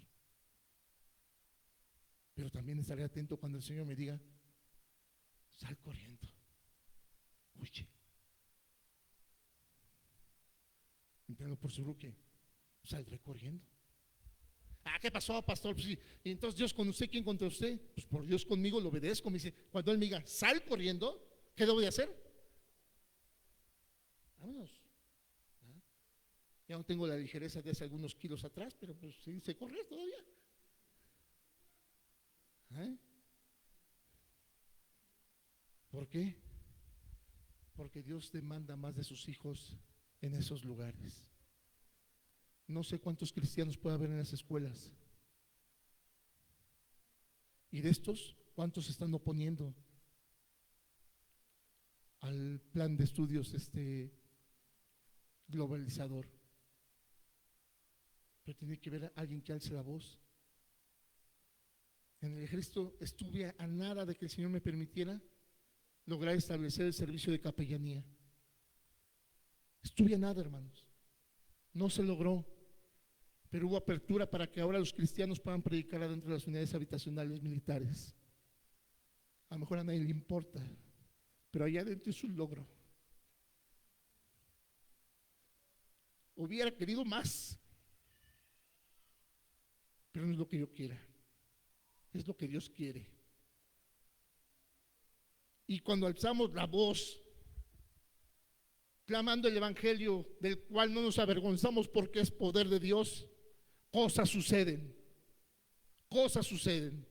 Pero también estaré atento cuando el Señor me diga: sal corriendo, huye. Entiendo por su ruque, saldré corriendo. ¿Qué pasó, pastor? Pues sí. Y entonces, Dios con usted, ¿quién contra usted? Pues por Dios conmigo, lo obedezco. Me dice, cuando Él me diga, sal corriendo, ¿qué debo de hacer? Vámonos. Ya no tengo la ligereza de hace algunos kilos atrás, pero pues sí sé correr todavía. ¿Por qué? Porque Dios demanda más de sus hijos en esos lugares. No sé cuántos cristianos puede haber en las escuelas. Y de estos, ¿cuántos se están oponiendo al plan de estudios globalizador? Pero tiene que haber alguien que alce la voz. En el ejército estuve a nada de que el Señor me permitiera lograr establecer el servicio de capellanía. Estuve a nada, hermanos. No se logró, pero hubo apertura para que ahora los cristianos puedan predicar adentro de las unidades habitacionales militares. A lo mejor a nadie le importa, pero allá adentro es un logro. hubiera querido más, pero no es lo que yo quiera, es lo que Dios quiere. Y cuando alzamos la voz, clamando el evangelio del cual no nos avergonzamos porque es poder de Dios, cosas suceden, cosas suceden.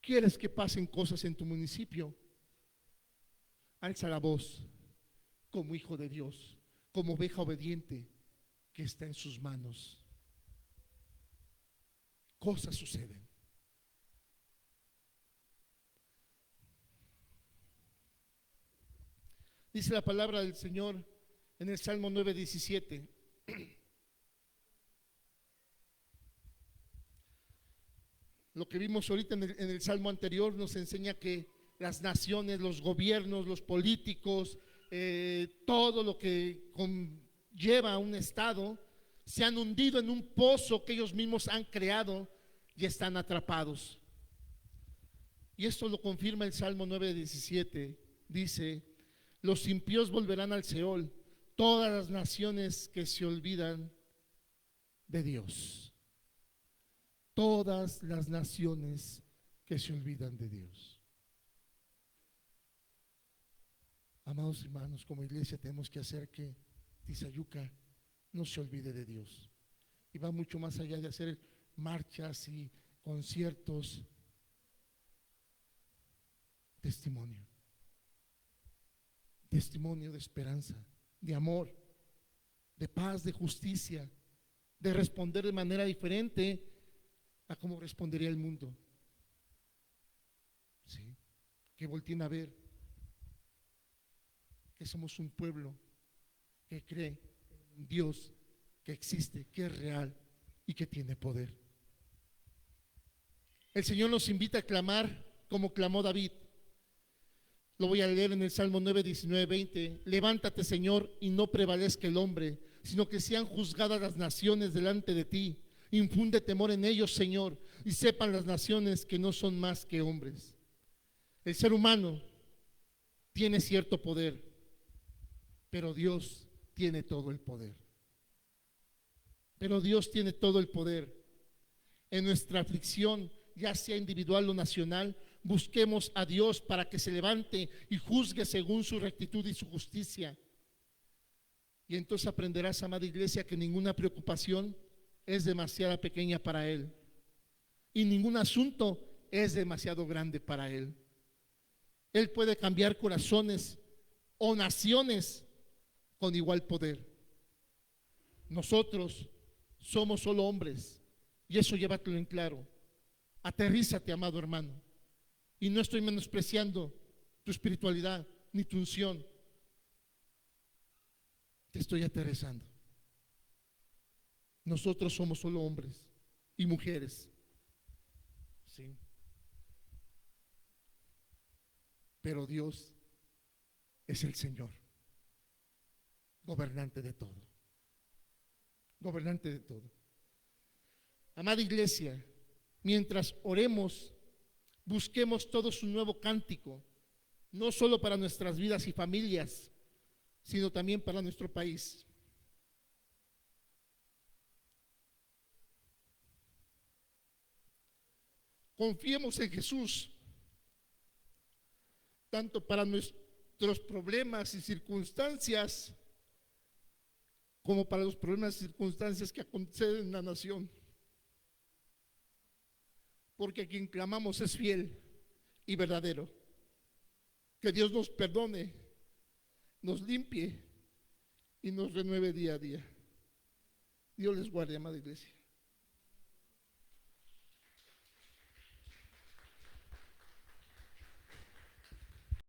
¿Quieres que pasen cosas en tu municipio? Alza la voz como hijo de Dios, como oveja obediente que está en sus manos. Cosas suceden. Dice la palabra del Señor en el Salmo 9:17. Lo que vimos ahorita en el Salmo anterior nos enseña que las naciones, los gobiernos, los políticos, todo lo que conlleva a un estado, se han hundido en un pozo que ellos mismos han creado y están atrapados. Y esto lo confirma el Salmo 9:17. Dice: los impíos volverán al Seol, todas las naciones que se olvidan de Dios. Todas las naciones que se olvidan de Dios. Amados hermanos, como iglesia tenemos que hacer que Tizayuca no se olvide de Dios. Y va mucho más allá de hacer marchas y conciertos. Testimonio. Testimonio de esperanza, de amor, de paz, de justicia, de responder de manera diferente a cómo respondería el mundo. ¿Sí? Que volteen a ver que somos un pueblo que cree en Dios, que existe, que es real y que tiene poder. El Señor nos invita a clamar como clamó David. Lo voy a leer en el Salmo 9, 19, 20. Levántate, Señor, y no prevalezca el hombre, sino que sean juzgadas las naciones delante de ti. Infunde temor en ellos, Señor, y sepan las naciones que no son más que hombres. El ser humano tiene cierto poder, pero Dios tiene todo el poder. Pero Dios tiene todo el poder. En nuestra aflicción, ya sea individual o nacional, busquemos a Dios para que se levante y juzgue según su rectitud y su justicia. Y entonces aprenderás, amada iglesia, que ninguna preocupación es demasiado pequeña para Él y ningún asunto es demasiado grande para Él. Él puede cambiar corazones o naciones con igual poder. Nosotros somos solo hombres y eso llévatelo en claro. Aterrízate, amado hermano. Y no estoy menospreciando tu espiritualidad ni tu unción. Te estoy aterrizando. Nosotros somos solo hombres y mujeres. Sí. Pero Dios es el Señor, gobernante de todo. Gobernante de todo. Amada iglesia, mientras oremos, busquemos todos un nuevo cántico, no solo para nuestras vidas y familias, sino también para nuestro país. Confiemos en Jesús, tanto para nuestros problemas y circunstancias, como para los problemas y circunstancias que acontecen en la nación. Porque a quien clamamos es fiel y verdadero. Que Dios nos perdone, nos limpie y nos renueve día a día. Dios les guarde, amada iglesia.